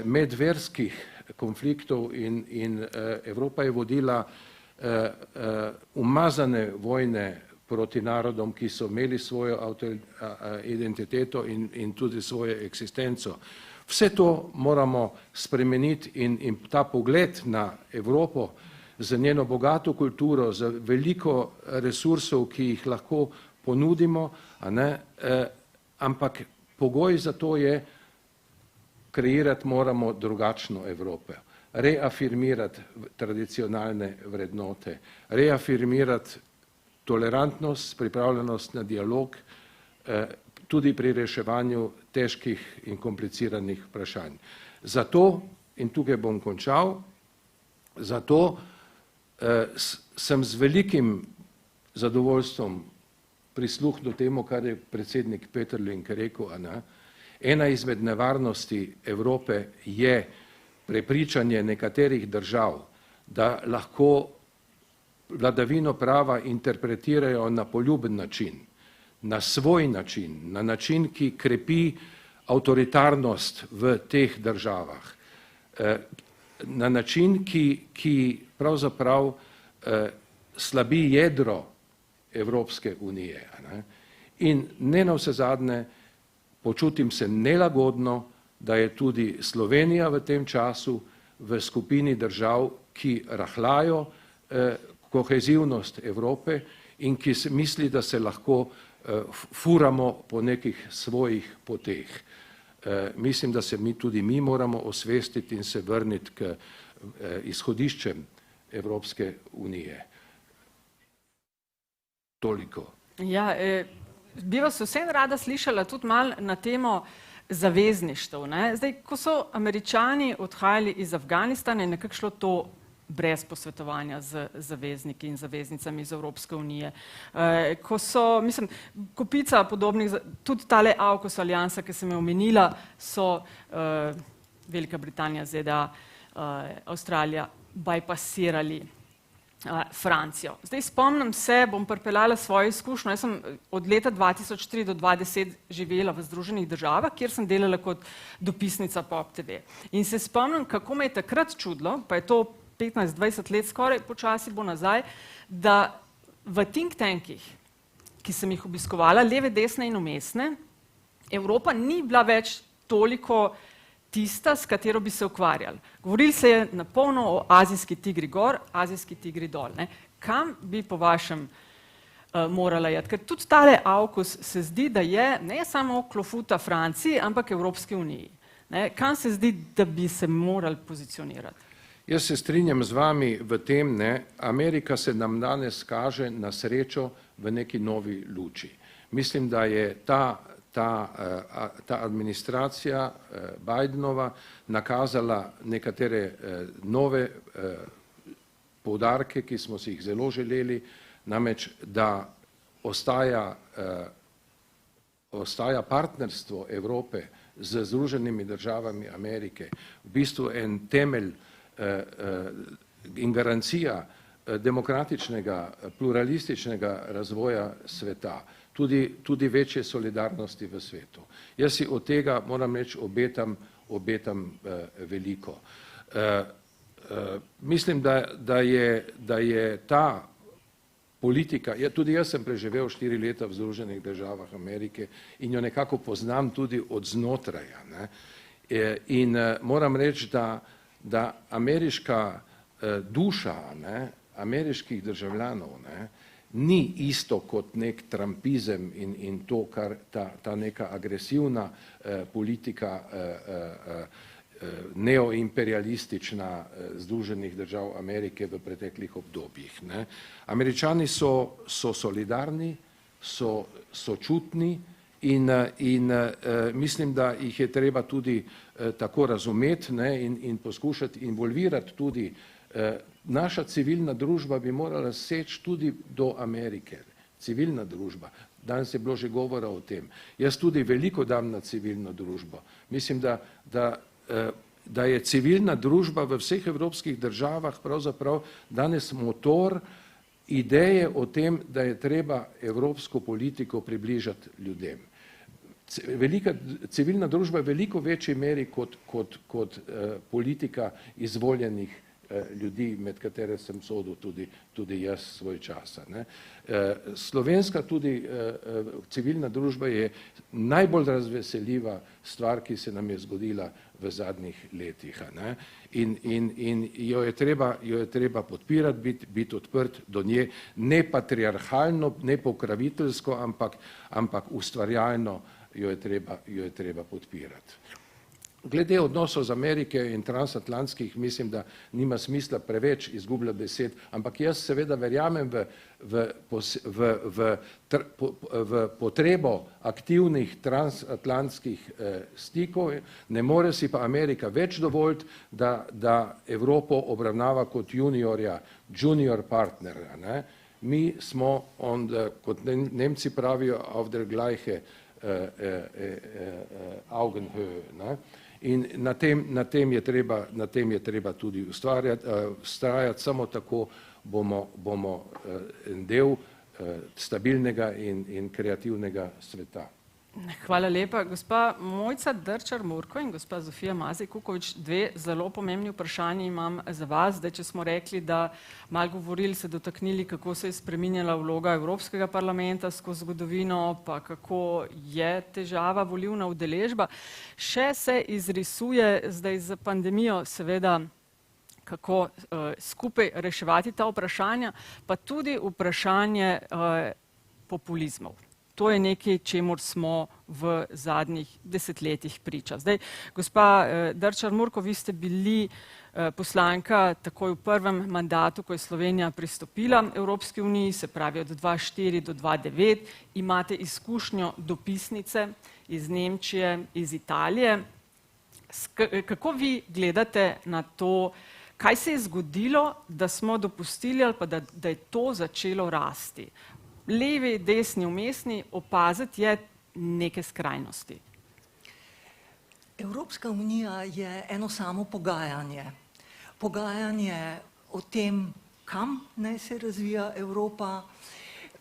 Speaker 8: medverskih konfliktov in Evropa je vodila umazane vojne proti narodom, ki so imeli svojo identiteto in tudi svojo eksistenco. Vse to moramo spremeniti in ta pogled na Evropo z njeno bogato kulturo, z veliko resursov, ki jih lahko ponudimo, ampak pogoj za to je, kreirati moramo drugačno Evropo, reafirmirati tradicionalne vrednote, reafirmirati tolerantnost, pripravljenost na dialog, tudi pri reševanju težkih in kompliciranih vprašanj. Zato, in tukaj bom končal, zato sem z velikim zadovoljstvom prisluhnil temu, kar je predsednik Pöttering rekel, ena izmed nevarnosti Evrope je prepričanje nekaterih držav, da lahko vladavino prava interpretirajo na poljuben način, na svoj način, na način, ki krepi avtoritarnost v teh državah, na način, ki pravzaprav slabi jedro Evropske unije. In ne navsezadnje počutim se nelagodno, da je tudi Slovenija v tem času v skupini držav, ki rahljajo kohezivnost Evrope in ki misli, da se lahko furamo po nekih svojih poteh. Mislim, da se tudi mi moramo osvestiti in se vrniti k izhodiščem Evropske unije. Toliko.
Speaker 1: Ja, bi vas vseeno rada slišala tudi malo na temo zavezništev. Zdaj, ko so Američani odhajali iz Afganistana, je nekako šlo to brez posvetovanja z zavezniki in zaveznicami iz Evropske unije. Ko so, mislim, kopica podobnih, tudi tale AUKUS aliansa, ki sem jo omenila, so Velika Britanija, ZDA, Avstralija bypassirali Francijo. Zdaj spomnim se, bom pripeljala svojo izkušnjo, jaz sem od leta 2003 do 2010 živela v Združenih državah, kjer sem delala kot dopisnica POP TV. In se spomnim, kako me je takrat čudilo, pa je to 15-20 let skoraj, počasi bo nazaj, da v think tankih, ki sem jih obiskovala, leve, desne in umestne, Evropa ni bila več toliko tista, s katero bi se ukvarjali. Govorili se je na polno o azijski tigri gor, azijski tigri dol. Kam bi po vašem morala jeti? Ker tudi tale AUKUS se zdi, da je ne samo klofuta Franciji, ampak Evropski uniji. Kam se zdi, da bi se morali pozicionirati?
Speaker 8: Jaz se strinjam z vami v tem, Amerika se nam danes kaže na srečo v neki novi luči. Mislim, da je ta administracija Bidenova nakazala nekatere nove poudarke, ki smo si jih zelo želeli, namreč, da ostaja partnerstvo Evrope z Združenimi državami Amerike v bistvu en temelj in garancija demokratičnega, pluralističnega razvoja sveta, tudi večje solidarnosti v svetu. Jaz si od tega, moram reči, obetam veliko. Mislim, da je ta politika, tudi jaz sem preživel 4 leta v Združenih državah Amerike in jo nekako poznam tudi od znotraj. In moram reči, da ameriška duša ameriških državljanov ni isto kot nek trumpizem in to, kar ta neka agresivna politika neoimperialistična Združenih držav Amerike v preteklih obdobjih. Američani so solidarni, so sočutni in mislim, da jih je treba tudi tako razumeti in poskušati involvirati tudi. Naša civilna družba bi morala seči tudi do Amerike. Civilna družba. Danes je bilo že govora o tem. Jaz tudi veliko dam na civilno družbo. Mislim, da je civilna družba v vseh evropskih državah pravzaprav danes motor ideje o tem, da je treba evropsko politiko približati ljudem. Civilna družba je v veliko večji meri kot politika izvoljenih ljudi, med katere sem sodil tudi jaz svoj čas. Slovenska tudi civilna družba je najbolj razveseljiva stvar, ki se nam je zgodila v zadnjih letih. In jo je treba podpirati, biti odprt do nje, ne patriarhalno, ne pokraviteljsko, ampak ustvarjalno jo je treba podpirati. Glede odnosov z Amerike in transatlantskih, mislim, da nima smisla preveč izgubljati besed, ampak jaz seveda verjamem v potrebo aktivnih transatlantskih stikov, ne more si pa Amerika več dovoliti, da Evropo obravnava kot junior partnerja, ne. Mi smo, kot Nemci pravijo, auf der gleiche Augenhöhe, ne. In na tem je treba tudi vztrajati, samo tako bomo del stabilnega in kreativnega sveta.
Speaker 1: Hvala lepa. Gospa Mojca Drčar Murko in gospa Zofija Mazej Kukovič, dve zelo pomembni vprašanji imam za vas. Zdaj, če smo rekli, da malo govorili, se dotaknili, kako se je spreminjala vloga Evropskega parlamenta skozi zgodovino, pa kako je težava volilna udeležba. Še se izrisuje zdaj za pandemijo, seveda, kako skupaj reševati ta vprašanja, pa tudi vprašanje populizmov. To je nekaj, čemur smo v zadnjih desetletjih priča. Zdaj, gospa Drčar Murko, vi ste bili poslanka takoj v prvem mandatu, ko je Slovenija pristopila Evropski uniji, se pravi od 2004 do 2009, imate izkušnjo dopisnice iz Nemčije, iz Italije. Kako vi gledate na to, kaj se je zgodilo, da smo dopustili ali pa da je to začelo rasti? Levi, desni, vmesni, opaziti je neke skrajnosti.
Speaker 9: Evropska unija je eno samo pogajanje. Pogajanje o tem, kam naj se razvija Evropa,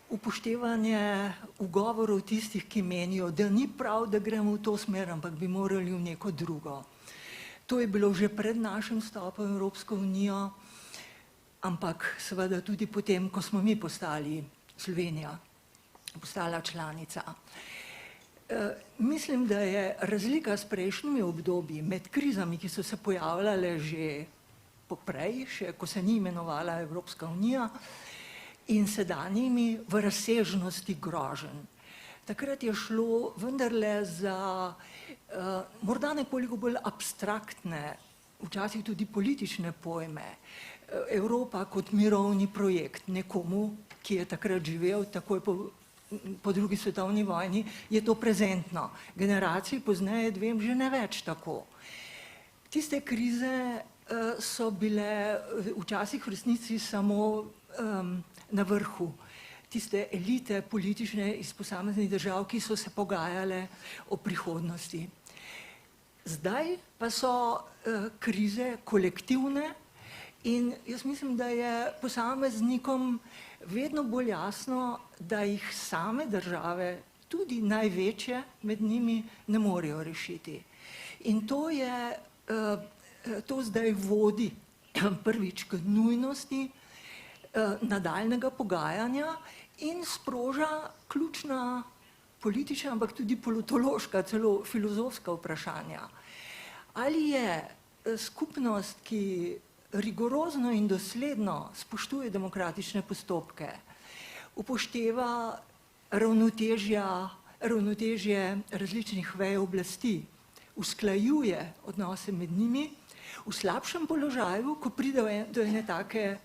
Speaker 9: upoštevanje ugovorov tistih, ki menijo, da ni prav, da gremo v to smer, ampak bi morali v neko drugo. To je bilo že pred našim vstopom v Evropsko unijo, ampak seveda tudi potem, ko smo mi Slovenija postala članica. Mislim, da je razlika s prejšnjimi obdobji med krizami, ki so se pojavljale že poprej, še ko se ni imenovala Evropska unija, in sedanjimi v razsežnosti groženj. Takrat je šlo vendarle za morda nekoliko bolj abstraktne, včasih tudi politične pojme. Evropa kot mirovni projekt nekomu, ki je takrat živel takoj po drugi svetovni vojni, je to prezentno. Generaciji pozneje dvem že ne več tako. Tiste krize so bile včasih v resnici samo na vrhu. Tiste elite politične iz posameznih držav, ki so se pogajale o prihodnosti. Zdaj pa so krize kolektivne in jaz mislim, da je posameznikom vedno bolj jasno, da jih same države, tudi največje med njimi, ne morejo rešiti. In to zdaj vodi prvič k nujnosti nadaljnega pogajanja in sproža ključna politična, ampak tudi politološka, celo filozofska vprašanja. Ali je skupnost, ki rigorozno in dosledno spoštuje demokratične postopke, upošteva ravnotežje različnih vej oblasti, usklajuje odnose med njimi, v slabšem položaju, ko pride do ene take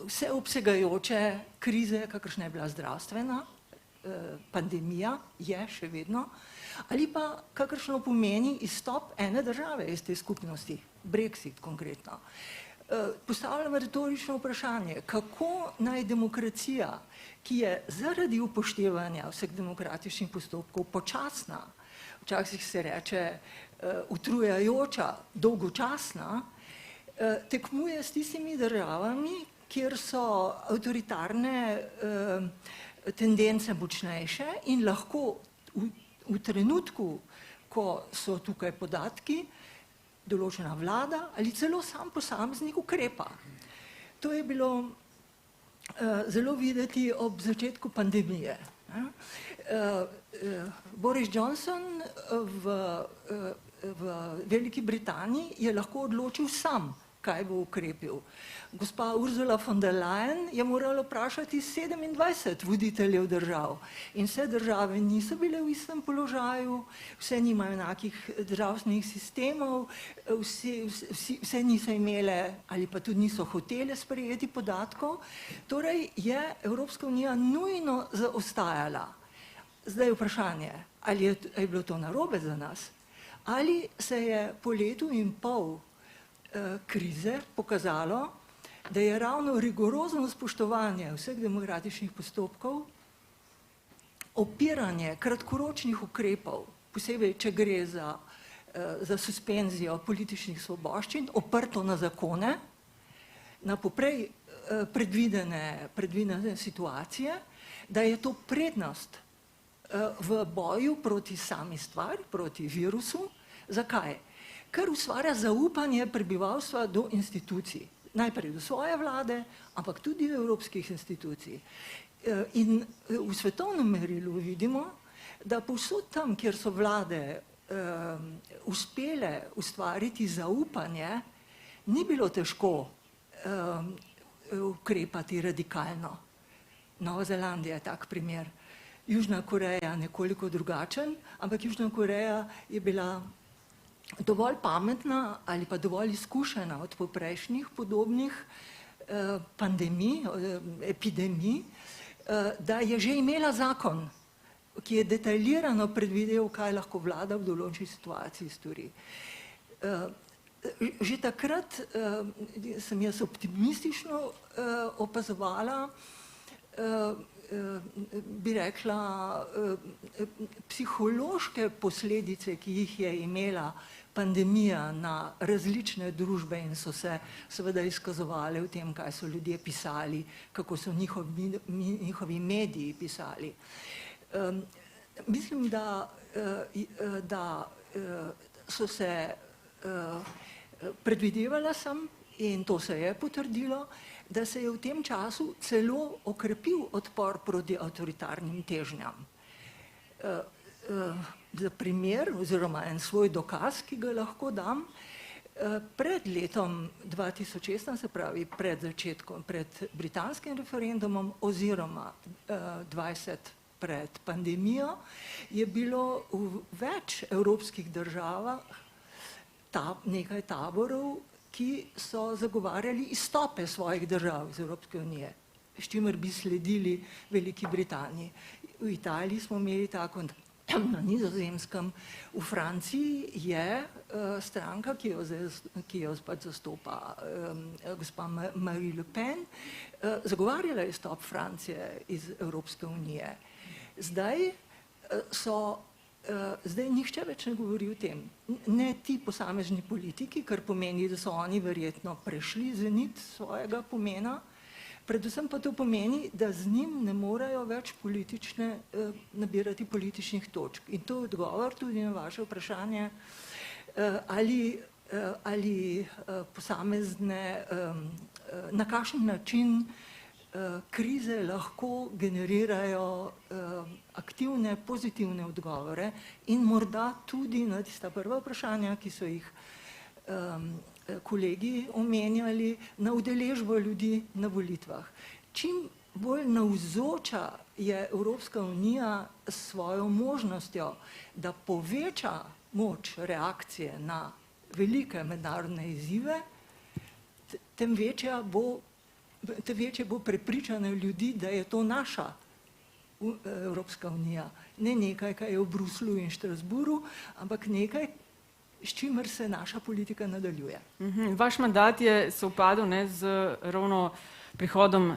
Speaker 9: vseobsegajoče krize, kakršna je bila zdravstvena, pandemija je še vedno, ali pa kakršno pomeni izstop ene države iz te skupnosti, Brexit konkretno. Postavljam retorično vprašanje, kako naj demokracija, ki je zaradi upoštevanja vseh demokratičnih postopkov počasna, včasih se reče utrujajoča, dolgočasna, tekmuje s tistimi državami, kjer so avtoritarne tendence močnejše in lahko v trenutku, ko so tukaj podatki, določena vlada ali celo sam posameznik ukrepa. To je bilo zelo videti ob začetku pandemije. Boris Johnson v Veliki Britaniji je lahko odločil sam, kaj bo ukrepil. Gospa Ursula von der Leyen je morala vprašati 27 voditeljev držav in vse države niso bile v istem položaju, vse nimajo enakih zdravstvenih sistemov, vse niso imele ali pa tudi niso hotele sprejeti podatkov, torej je Evropska unija nujno zaostajala. Zdaj je vprašanje, ali je bilo to narobe za nas, ali se je po letu in pol krize pokazalo, da je ravno rigorozno spoštovanje vseh demokratičnih postopkov, opiranje kratkoročnih ukrepov, posebej, če gre za suspenzijo političnih svoboščin, oprto na zakone, na poprej predvidene situacije, da je to prednost v boju proti sami stvari, proti virusu. Zakaj? Ker ustvarja zaupanje prebivalstva do institucij. Najprej do svoje vlade, ampak tudi do evropskih institucij. In v svetovnem merilu vidimo, da povsod tam, kjer so vlade uspele ustvariti zaupanje, ni bilo težko ukrepati radikalno. Nova Zelandija je tak primer. Južna Koreja nekoliko drugačen, ampak Južna Koreja je bila dovolj pametna ali pa dovolj izkušena od poprejšnjih podobnih pandemij, epidemij, da je že imela zakon, ki je detaljirano predvidel, kaj lahko vlada v določeni situaciji stori. Že takrat sem jaz optimistično opazovala, bi rekla, psihološke posledice, ki jih je imela pandemija na različne družbe in so se seveda izkazovale v tem, kaj so ljudje pisali, kako so njihovi mediji pisali. Mislim, da so se predvidevala sem, in to se je potrdilo, da se je v tem času celo okrepil odpor proti avtoritarnim težnjam. Za primer, oziroma en svoj dokaz, ki ga lahko dam, pred letom 2016, se pravi pred britanskim referendumom oziroma 20 pred pandemijo, je bilo v več evropskih državah nekaj taborov, ki so zagovarjali izstope svojih držav iz Evropske unije, s čimer bi sledili Veliki Britaniji. V Italiji smo imeli tako, na Nizozemskem, v Franciji je stranka, ki jo pač zastopa gospa Marine Le Pen, zagovarjala izstop Francije iz Evropske unije. Zdaj nihče več ne govori o tem. Ne ti posamezni politiki, kar pomeni, da so oni verjetno prešli zenit svojega pomena, predvsem pa to pomeni, da z njim ne morejo več nabirati političnih točk. In to je odgovor tudi na vaše vprašanje, ali posamezne, na kakšen način krize lahko generirajo aktivne, pozitivne odgovore in morda tudi na tista prva vprašanja, ki so jih kolegi omenjali, na udeležbo ljudi na volitvah. Čim bolj navzoča je Evropska unija s svojo možnostjo, da poveča moč reakcije na velike mednarodne izzive, tem večje bo prepričanje ljudi, da je to naša Evropska unija. Ne nekaj, kar je v Bruslju in Štrasburu, ampak nekaj, s čimer se naša politika nadaljuje.
Speaker 1: Vaš mandat je sovpadel z ravno prihodom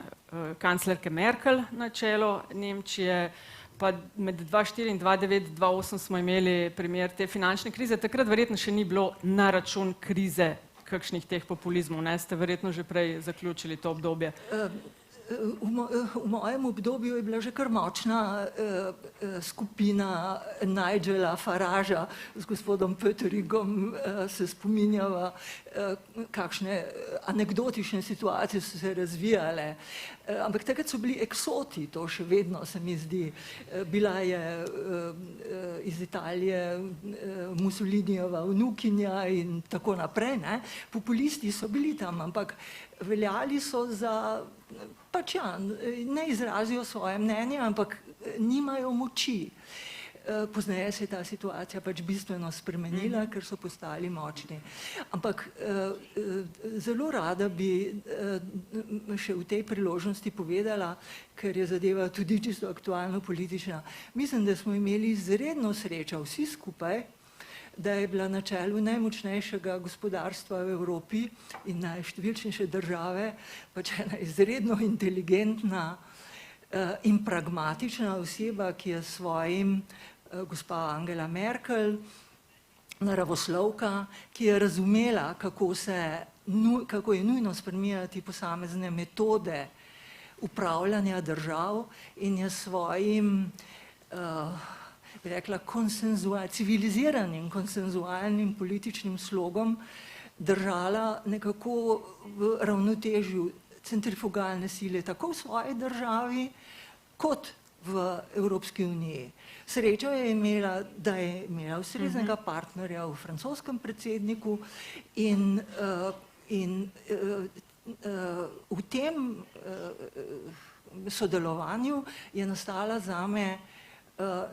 Speaker 1: kanclerke Merkel na čelo Nemčije, pa med 2004 in 2009, 2008 smo imeli primer te finančne krize. Takrat verjetno še ni bilo na račun krize kakšnih teh populizmov, ne? Ste verjetno že prej zaključili to obdobje?
Speaker 9: v mojem obdobju je bila že kar močna skupina Nigela Faragea z gospodom Pötteringom, se spominjava, kakšne anekdotične situacije so se razvijale. Ampak takrat so bili eksoti, to še vedno se mi zdi. Bila je iz Italije Mussolinijeva vnukinja in tako naprej. Ne? Populisti so bili tam, ampak veljali so za, pač ja, ne izrazijo svoje mnenje, ampak nimajo moči. Pozneje se je ta situacija pač bistveno spremenila, ker so postali močni. Ampak zelo rada bi še v tej priložnosti povedala, ker je zadeva tudi čisto aktualno politična. Mislim, da smo imeli izredno srečo vsi skupaj, da je bila na čelu najmočnejšega gospodarstva v Evropi in najštevilčnejše države pač ena izredno inteligentna in pragmatična oseba, ki je svojim, gospa Angela Merkel, naravoslovka, ki je razumela, kako je nujno spreminjati posamezne metode upravljanja držav in je svojim, bi rekla, civiliziranim, konsenzualnim političnim slogom držala nekako v ravnotežju centrifugalne sile, tako v svoji državi, kot v Evropski uniji. Srečo je imela, da je imela ustreznega partnerja v francoskem predsedniku in v tem sodelovanju je nastala zame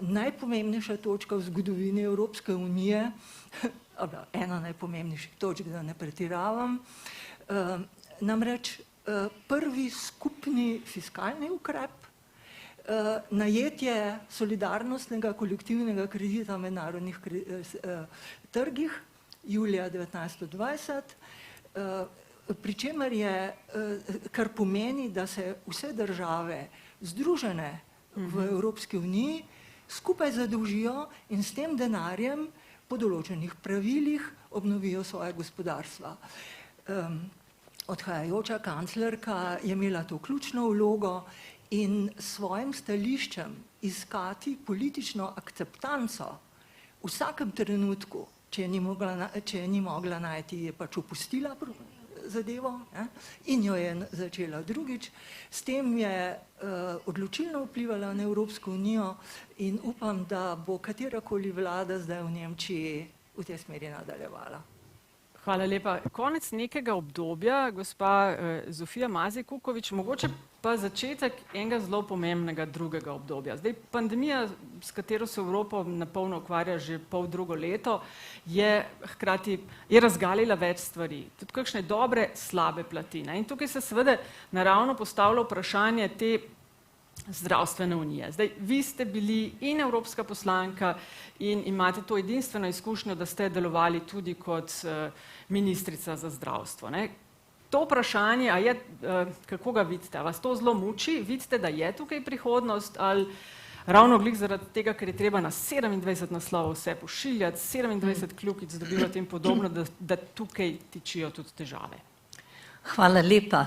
Speaker 9: najpomembnejša točka v zgodovini Evropske unije, ena najpomembnejših točk, da ne pretiravam, namreč prvi skupni fiskalni ukrep, najetje solidarnostnega kolektivnega kredita v mednarodnih trgih julija 1920, pri čemer je, kar pomeni, da se vse države združene v Evropski uniji skupaj zadolžijo in s tem denarjem po določenih pravilih obnovijo svoje gospodarstva. Odhajajoča kanclerka je imela to ključno vlogo in s svojim stališčem iskati politično akceptanco v vsakem trenutku, če je ni mogla najti, je pač opustila zadevo in jo je začela drugič. S tem je odločilno vplivala na Evropsko unijo in upam, da bo katerakoli vlada zdaj v Nemčiji v tej smeri nadaljevala.
Speaker 1: Hvala lepa. Konec nekega obdobja, gospa Zofija Mazej Kukovič, mogoče pa začetek enega zelo pomembnega drugega obdobja. Zdaj, pandemija, s katero se Evropa napolno ukvarja že poldrugo leto, je hkrati razgalila več stvari, tudi kakšne dobre, slabe plati. In tukaj se seveda naravno postavlja vprašanje te zdravstvene unije. Zdaj, vi ste bili in evropska poslanka in imate to edinstveno izkušnjo, da ste delovali tudi kot ministrica za zdravstvo. To vprašanje, kako ga vidite? Vas to zelo muči? Vidite, da je tukaj prihodnost ali ravno glih zaradi tega, ker je treba na 27 naslovov vse pošiljati, 27 kljukic dobivati in podobno, da tukaj tičijo tudi težave?
Speaker 10: Hvala lepa.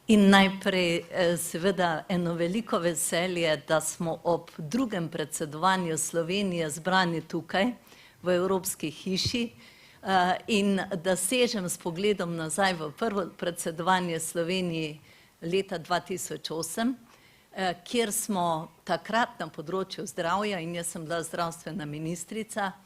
Speaker 10: In najprej seveda eno veliko veselje, da smo ob drugem predsedovanju Slovenije zbrani tukaj v Evropski hiši in da sežem s pogledom nazaj v prvo predsedovanje Sloveniji leta 2008, kjer smo takrat na področju zdravja, in jaz sem bila zdravstvena ministrica,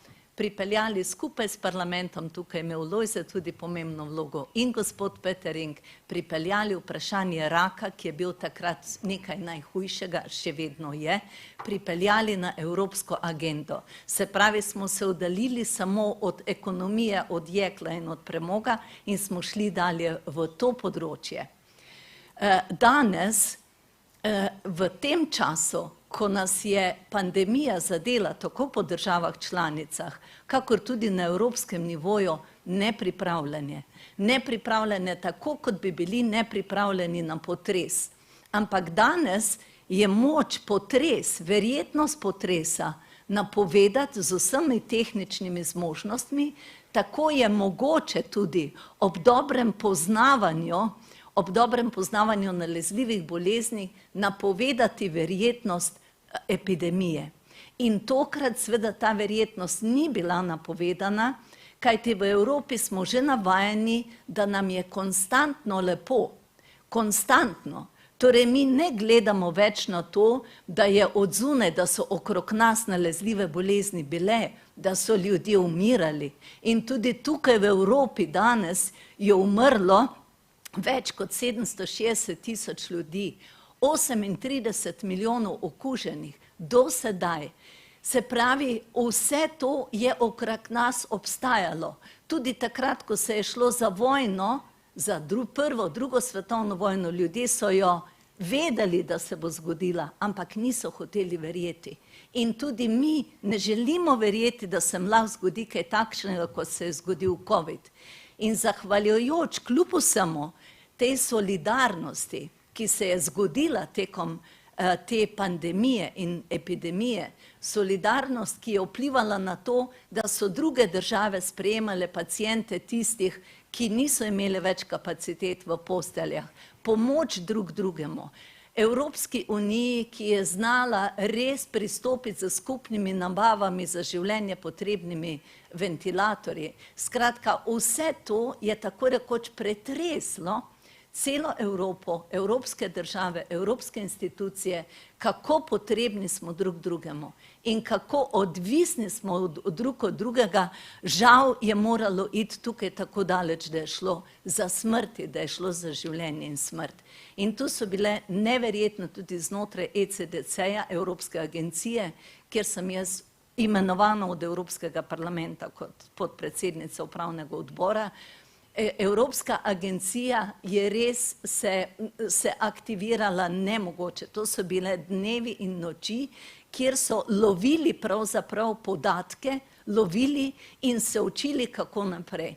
Speaker 10: pripeljali skupaj s parlamentom, tukaj imel Lojze tudi pomembno vlogo in gospod Pöttering, pripeljali vprašanje raka, ki je bil takrat nekaj najhujšega, še vedno je, pripeljali na evropsko agendo. Se pravi, smo se oddaljili samo od ekonomije, od jekla in od premoga in smo šli dalje v to področje. Danes, v tem času, ko nas je pandemija zadela tako po državah članicah, kakor tudi na evropskem nivoju, nepripravljene. Nepripravljene tako, kot bi bili nepripravljeni na potres. Ampak danes je moč potres, verjetnost potresa napovedati z vsemi tehničnimi zmožnostmi, tako je mogoče tudi ob dobrem poznavanju, ob dobrem poznavanju nalezljivih bolezni napovedati verjetnost epidemije. In tokrat seveda ta verjetnost ni bila napovedana, kajti v Evropi smo že navajeni, da nam je konstantno lepo. Konstantno. Torej mi ne gledamo več na to, da je od zunaj, da so okrog nas nalezljive bolezni bile, da so ljudje umirali. In tudi tukaj v Evropi danes je umrlo več kot 760 000 ljudi, 38 milijonov okuženih do sedaj. Se pravi, vse to je okrog nas obstajalo. Tudi takrat, ko se je šlo za vojno, za prvo, drugo svetovno vojno, ljudje so jo vedeli, da se bo zgodila, ampak niso hoteli verjeti. In tudi mi ne želimo verjeti, da se lahko zgodi kaj takšnega, kot se je zgodil COVID. In zahvaljujoč kljub vsemu tej solidarnosti, ki se je zgodila tekom te pandemije in epidemije, solidarnost, ki je vplivala na to, da so druge države sprejemale paciente tistih, ki niso imeli več kapacitet v posteljah, pomoč drug drugemu. Evropski uniji, ki je znala res pristopiti z skupnimi nabavami za življenje potrebnimi ventilatorji. Skratka, vse to je tako rekoč pretreslo celo Evropo, evropske države, evropske institucije, kako potrebni smo drug drugemu in kako odvisni smo drug od drugega. Žal je moralo iti tukaj tako daleč, da je šlo za smrti, da je šlo za življenje in smrt. In tu so bile neverjetno tudi znotraj ECDC-ja, Evropske agencije, kjer sem jaz imenovana od Evropskega parlamenta kot podpredsednica upravnega odbora. Evropska agencija je res se aktivirala nemogoče. To so bile dnevi in noči, kjer so lovili pravzaprav podatke, lovili in se učili, kako naprej.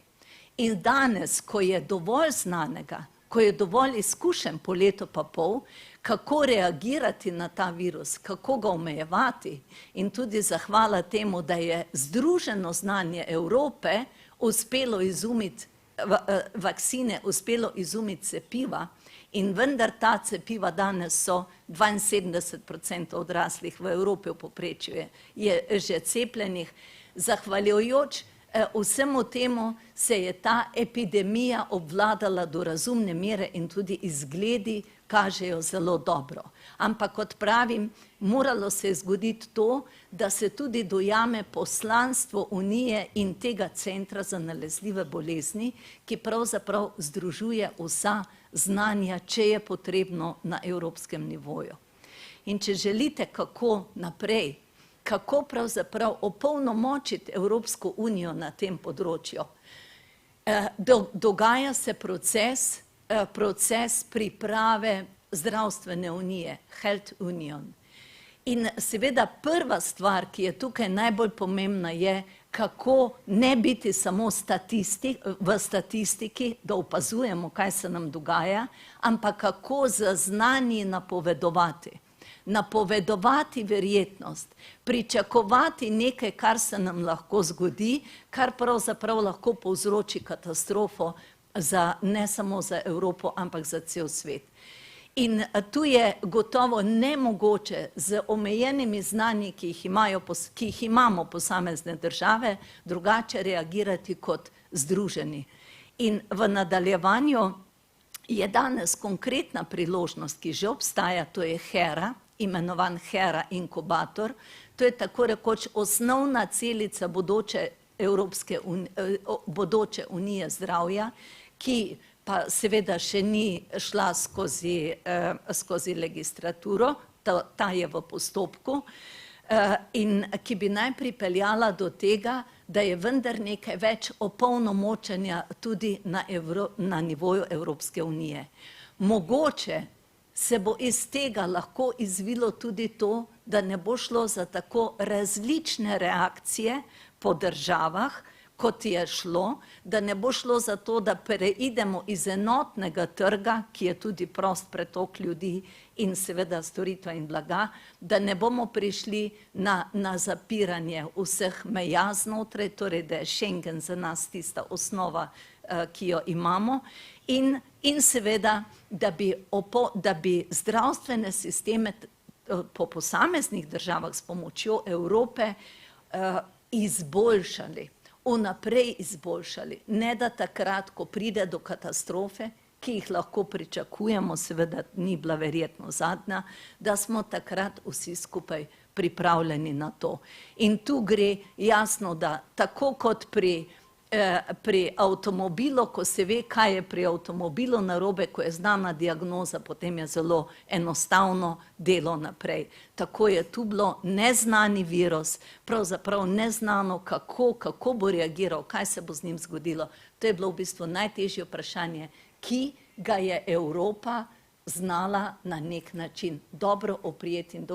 Speaker 10: In danes, ko je dovolj znanega, ko je dovolj izkušen po letu pa pol, kako reagirati na ta virus, kako ga omejevati, in tudi zahvala temu, da je združeno znanje Evrope uspelo izumiti vakcine, uspelo izumiti cepiva, in vendar ta cepiva danes so 72% odraslih v Evropi v povprečju je že cepljenih. Zahvaljujoč vsemu temu se je ta epidemija obvladala do razumne mere in tudi izgledi kažejo zelo dobro. Ampak kot pravim, moralo se je zgoditi to, da se tudi dojame poslanstvo Unije in tega centra za nalezljive bolezni, ki pravzaprav združuje vsa znanja, če je potrebno na evropskem nivoju. In če želite, kako naprej, kako pravzaprav opolnomočiti Evropsko unijo na tem področju, dogaja se proces priprave zdravstvene unije, Health Union. In seveda prva stvar, ki je tukaj najbolj pomembna, je, kako ne biti samo v statistiki, da opazujemo, kaj se nam dogaja, ampak kako z znanji napovedovati. Napovedovati verjetnost, pričakovati nekaj, kar se nam lahko zgodi, kar pravzaprav lahko povzroči katastrofo ne samo za Evropo, ampak za cel svet. In tu je gotovo nemogoče z omejenimi znanji, ki jih imamo posamezne države, drugače reagirati kot združeni. In v nadaljevanju je danes konkretna priložnost, ki že obstaja, to je HERA, imenovan HERA inkubator. To je tako rekoč osnovna celica bodoče unije zdravja, ki pa seveda še ni šla skozi legistraturo, ta je v postopku, in ki bi naj pripeljala do tega, da je vendar nekaj več opolnomočenja tudi na nivoju Evropske unije. Mogoče se bo iz tega lahko izvilo tudi to, da ne bo šlo za tako različne reakcije po državah, kot je šlo, da ne bo šlo za to, da preidemo iz enotnega trga, ki je tudi prost pretok ljudi in seveda storitva in blaga, da ne bomo prišli na zapiranje vseh meja znotraj, torej da je Schengen za nas tista osnova, ki jo imamo, in seveda, da bi zdravstvene sisteme po posameznih državah s pomočjo Evrope izboljšali, vnaprej izboljšali, ne da takrat, ko pride do katastrofe, ki jih lahko pričakujemo, seveda ni bila verjetno zadnja, da smo takrat vsi skupaj pripravljeni na to. In tu gre jasno, da tako kot pri avtomobilu, ko se ve, kaj je pri avtomobilu narobe, ko je znana diagnoza, potem je zelo enostavno delo naprej. Tako je tu bilo neznani virus, pravzaprav neznano, kako bo reagiral, kaj se bo z njim zgodilo. To je bilo v bistvu najtežje vprašanje, ki ga je Evropa znala na nek način dobro oprijeti in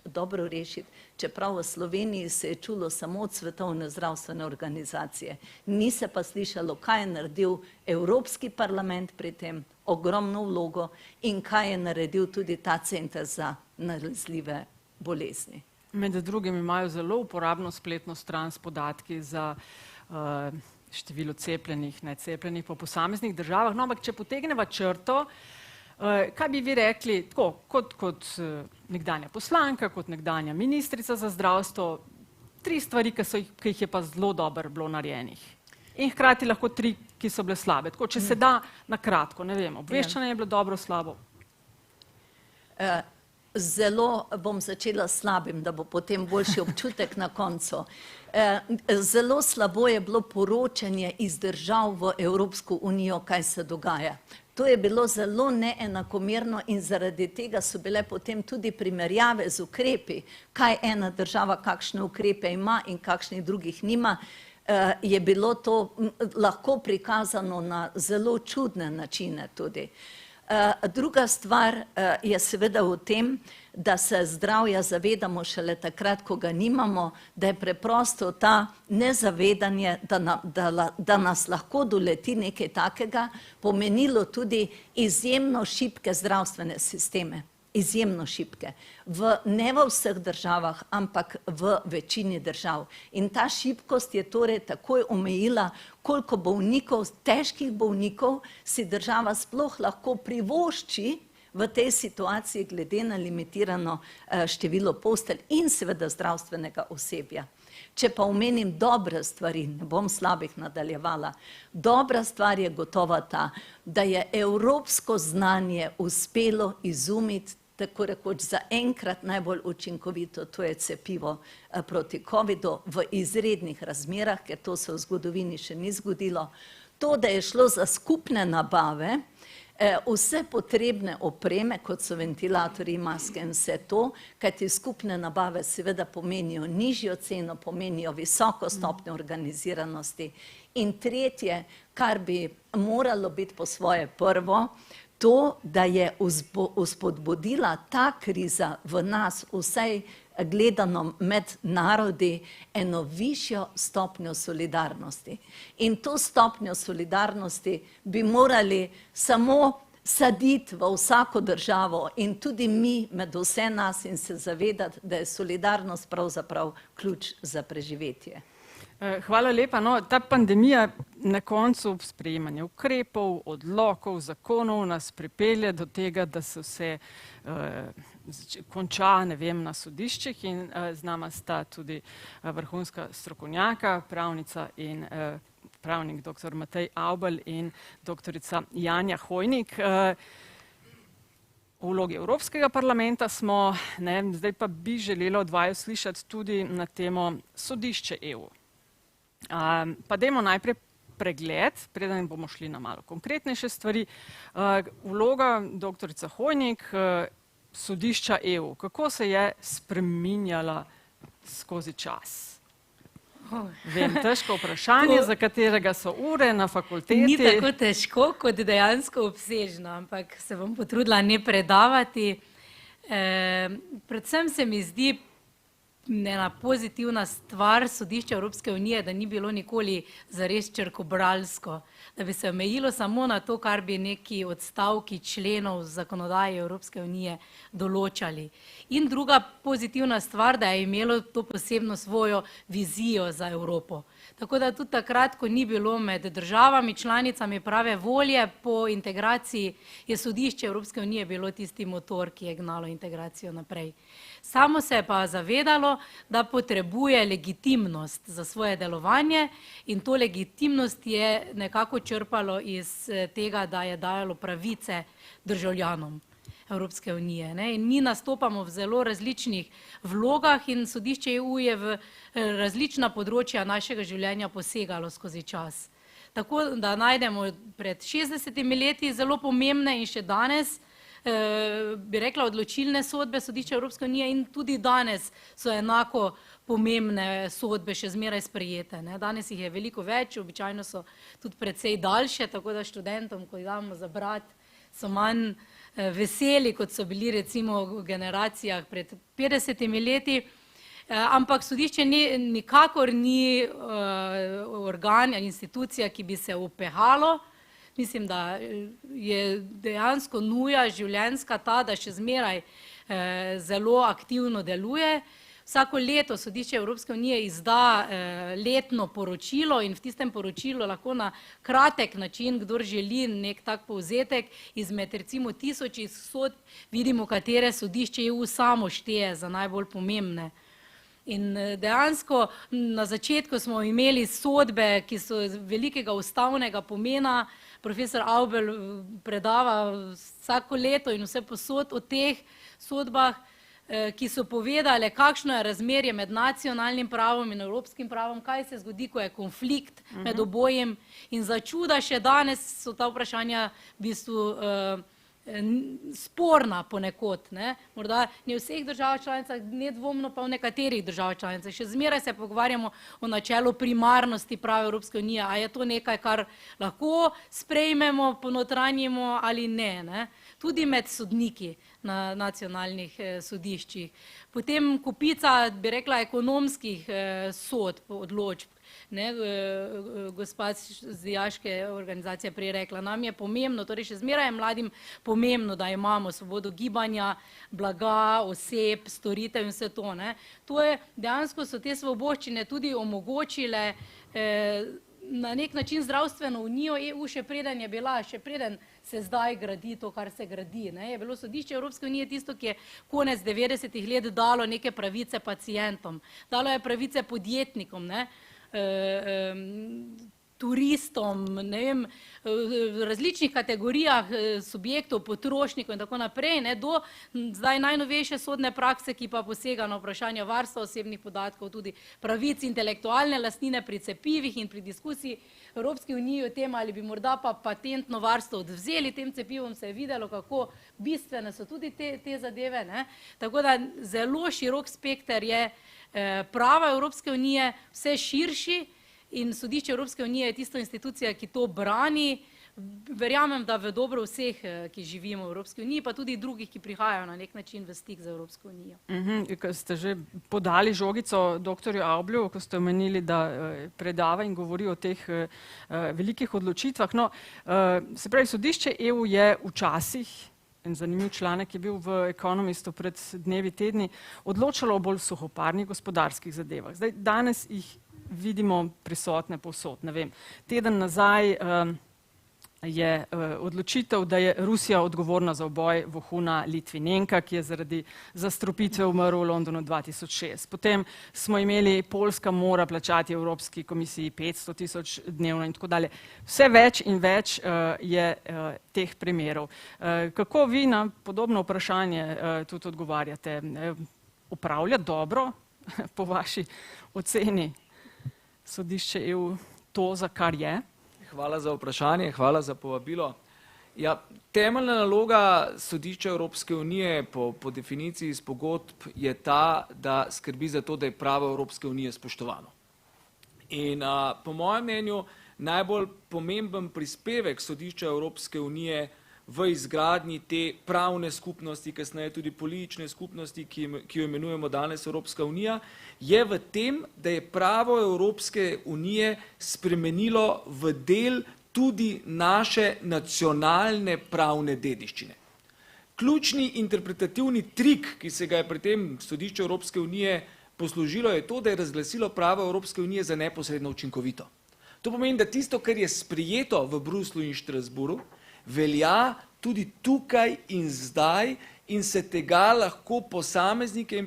Speaker 10: dobro rešiti, čeprav v Sloveniji se je čulo samo od Svetovne zdravstvene organizacije. Ni se pa slišalo, kaj je naredil Evropski parlament pri tem, ogromno vlogo, in kaj je naredil tudi ta center za nalezljive bolezni.
Speaker 1: Med drugim imajo zelo uporabno spletno stran s podatki za število cepljenih, necepljenih po posameznih državah. No, ampak če potegneva črto, kaj bi vi rekli, tako, kot nekdanja poslanka, kot nekdanja ministrica za zdravstvo, 3 stvari, ki jih je pa zelo dobro bilo narejenih. In hkrati lahko 3, ki so bile slabe. Tako, če se da na kratko, ne vem, obveščanje je bilo dobro, slabo.
Speaker 10: Zelo bom začela s slabim, da bo potem boljši občutek na koncu. Zelo slabo je bilo poročanje iz držav v Evropsko unijo, kaj se dogaja. To je bilo zelo neenakomerno in zaradi tega so bile potem tudi primerjave z ukrepi, kaj ena država, kakšne ukrepe ima in kakšnih drugih nima, je bilo to lahko prikazano na zelo čudne načine tudi. Druga stvar je seveda v tem, da se zdravja zavedamo šele takrat, ko ga nimamo, da je preprosto ta nezavedanje, da nas lahko doleti nekaj takega, pomenilo tudi izjemno šibke zdravstvene sisteme. Izjemno šibke. Ne v vseh državah, ampak v večini držav. In ta šibkost je torej takoj omejila, koliko bolnikov, težkih bolnikov, si država sploh lahko privošči v tej situaciji glede na limitirano število postelj in seveda zdravstvenega osebja. Če pa omenim dobre stvari, ne bom slabih nadaljevala, dobra stvar je gotovo ta, da je evropsko znanje uspelo izumiti tako rekoč za enkrat najbolj učinkovito, to je cepivo proti covidu v izrednih razmerah, ker to se v zgodovini še ni zgodilo. To, da je šlo za skupne nabave, vse potrebne opreme, kot so ventilatorji, maske in vse to, kajti skupne nabave seveda pomenijo nižjo ceno, pomenijo visoko stopnjo organiziranosti. In tretje, kar bi moralo biti po svoje prvo, to, da je vzpodbudila ta kriza v nas, vsaj gledano med narodi, eno višjo stopnjo solidarnosti. In to stopnjo solidarnosti bi morali samo saditi v vsako državo in tudi mi med vse nas in se zavedati, da je solidarnost pravzaprav ključ za preživetje.
Speaker 1: Hvala lepa. No, ta pandemija na koncu sprejemanja ukrepov, odlokov, zakonov nas pripelje do tega, da se vse konča, ne vem, na sodiščih in z nama sta tudi vrhunska strokovnjaka, pravnica in pravnik dr. Matej Avbelj in doktorica Janja Hojnik. V vlogi Evropskega parlamenta smo, zdaj pa bi želela od vaju slišati tudi na temo sodišče EU. Pa dajmo najprej pregled, preden bomo šli na malo konkretnejše stvari. Vloga doktorica Hojnik, sodišča EU, kako se je spreminjala skozi čas? Vem, težko vprašanje, za katerega so ure na fakulteti.
Speaker 11: Ni tako težko, kot dejansko obsežno, ampak se bom potrudila ne predavati. Predvsem se mi zdi ena pozitivna stvar sodišča Evropske unije, da ni bilo nikoli zares črkobralsko, da bi se omejilo samo na to, kar bi neki odstavki členov zakonodaje Evropske unije določali. In druga pozitivna stvar, da je imelo to posebno svojo vizijo za Evropo. Tako da tudi takrat, ko ni bilo med državami, članicami prave volje po integraciji, je sodišče Evropske unije bilo tisti motor, ki je gnalo integracijo naprej. Samo se je pa zavedalo, da potrebuje legitimnost za svoje delovanje in to legitimnost je nekako črpalo iz tega, da je dajalo pravice državljanom Evropske unije. Ne? In mi nastopamo v zelo različnih vlogah in sodišče EU je v različna področja našega življenja posegalo skozi čas. Tako da najdemo pred 60 leti zelo pomembne in še danes bi rekla odločilne sodbe sodišča Evropske unije in tudi danes so enako pomembne sodbe še zmeraj sprejete. Ne? Danes jih je veliko več, običajno so tudi precej daljše, tako da študentom, ko jih damo za brat, so manj veseli, kot so bili recimo v generacijah pred 50 leti. Ampak sodišče nikakor ni organ ali institucija, ki bi se upehalo. Mislim, da je dejansko nuja življenjska ta, da še zmeraj zelo aktivno deluje. Vsako leto sodišče Evropske unije izda letno poročilo in v tistem poročilu lahko na kratek način, kdor želi nek tak povzetek izmed recimo tisočih sodb, vidimo, katere sodišče EU samo šteje za najbolj pomembne. In dejansko na začetku smo imeli sodbe, ki so velikega ustavnega pomena. Profesor Avbelj predava vsako leto in vse posod o teh sodbah, ki so povedale, kakšno je razmerje med nacionalnim pravom in evropskim pravom, kaj se zgodi, ko je konflikt med obojem. In za čuda še danes so ta vprašanja v bistvu sporna ponekod. Ne? Morda ne v vseh državah članicah, nedvomno pa v nekaterih državah članicah. Še zmeraj se pogovarjamo o načelu primarnosti prava Evropske unije, a je to nekaj, kar lahko sprejmemo, ponotranjimo ali ne. Ne? Tudi med sodniki na nacionalnih sodiščih. Potem kupica, bi rekla, ekonomskih sodb, odločb. Gospa z dijaške organizacije prej rekla, nam je pomembno, torej še zmeraj je mladim pomembno, da imamo svobodo gibanja, blaga, oseb, storitev in vse to. Ne. To je, dejansko so te svoboščine tudi omogočile na nek način zdravstveno unijo EU, še preden je bila, še preden se zdaj gradi to, kar se gradi. Ne. Je bilo sodišče Evropske unije tisto, ki je konec 90-ih let dalo neke pravice pacientom, dalo je pravice podjetnikom, ne. Turistom, ne vem, v različnih kategorijah subjektov, potrošnikov in tako naprej, ne, do zdaj najnovejše sodne prakse, ki pa posega na vprašanje varstva osebnih podatkov, tudi pravic intelektualne lastnine pri cepivih in pri diskusiji Evropske unije o tem, ali bi morda pa patentno varstvo odvzeli tem cepivom, se je videlo, kako bistvene so tudi te zadeve. Ne. Tako da zelo širok spekter je prava Evropske unije, vse širši in sodišče Evropske unije je tisto institucija, ki to brani. Verjamem, da v dobro vseh, ki živimo v Evropski uniji, pa tudi drugih, ki prihajajo na nek način v stik z Evropsko unijo.
Speaker 1: Ko ste že podali žogico doktorju Avblju, ko ste omenili, da predava in govori o teh velikih odločitvah. No, se pravi, sodišče EU je včasih, en zanimiv članek je bil v Economistu pred dnevi, tedni, odločalo o bolj suhoparnih gospodarskih zadevah. Zdaj, danes jih vidimo prisotne povsod. Ne vem, teden nazaj je odločitev, da je Rusija odgovorna za uboj vohuna Litvinenka, ki je zaradi zastrupitve umrl v Londonu 2006. Potem smo imeli, Poljska mora plačati Evropski komisiji 500 000 dnevno in tako dalje. Vse več in več je teh primerov. Kako vi na podobno vprašanje tudi odgovarjate? Upravlja dobro, po vaši oceni, sodišče EU to, za kar je?
Speaker 12: Hvala za vprašanje, hvala za povabilo. Ja, temeljna naloga sodišča Evropske unije po definiciji iz pogodb je ta, da skrbi za to, da je pravo Evropske unije spoštovano. In po mojem mnenju najbolj pomemben prispevek sodišča Evropske unije v izgradnji te pravne skupnosti, kasneje tudi politične skupnosti, ki jo imenujemo danes Evropska unija, je v tem, da je pravo Evropske unije spremenilo v del tudi naše nacionalne pravne dediščine. Ključni interpretativni trik, ki se ga je pri tem sodišče Evropske unije poslužilo, je to, da je razglasilo pravo Evropske unije za neposredno učinkovito. To pomeni, da tisto, kar je sprijeto v Bruslju in Štrasburu, velja tudi tukaj in zdaj in se tega lahko posamezniki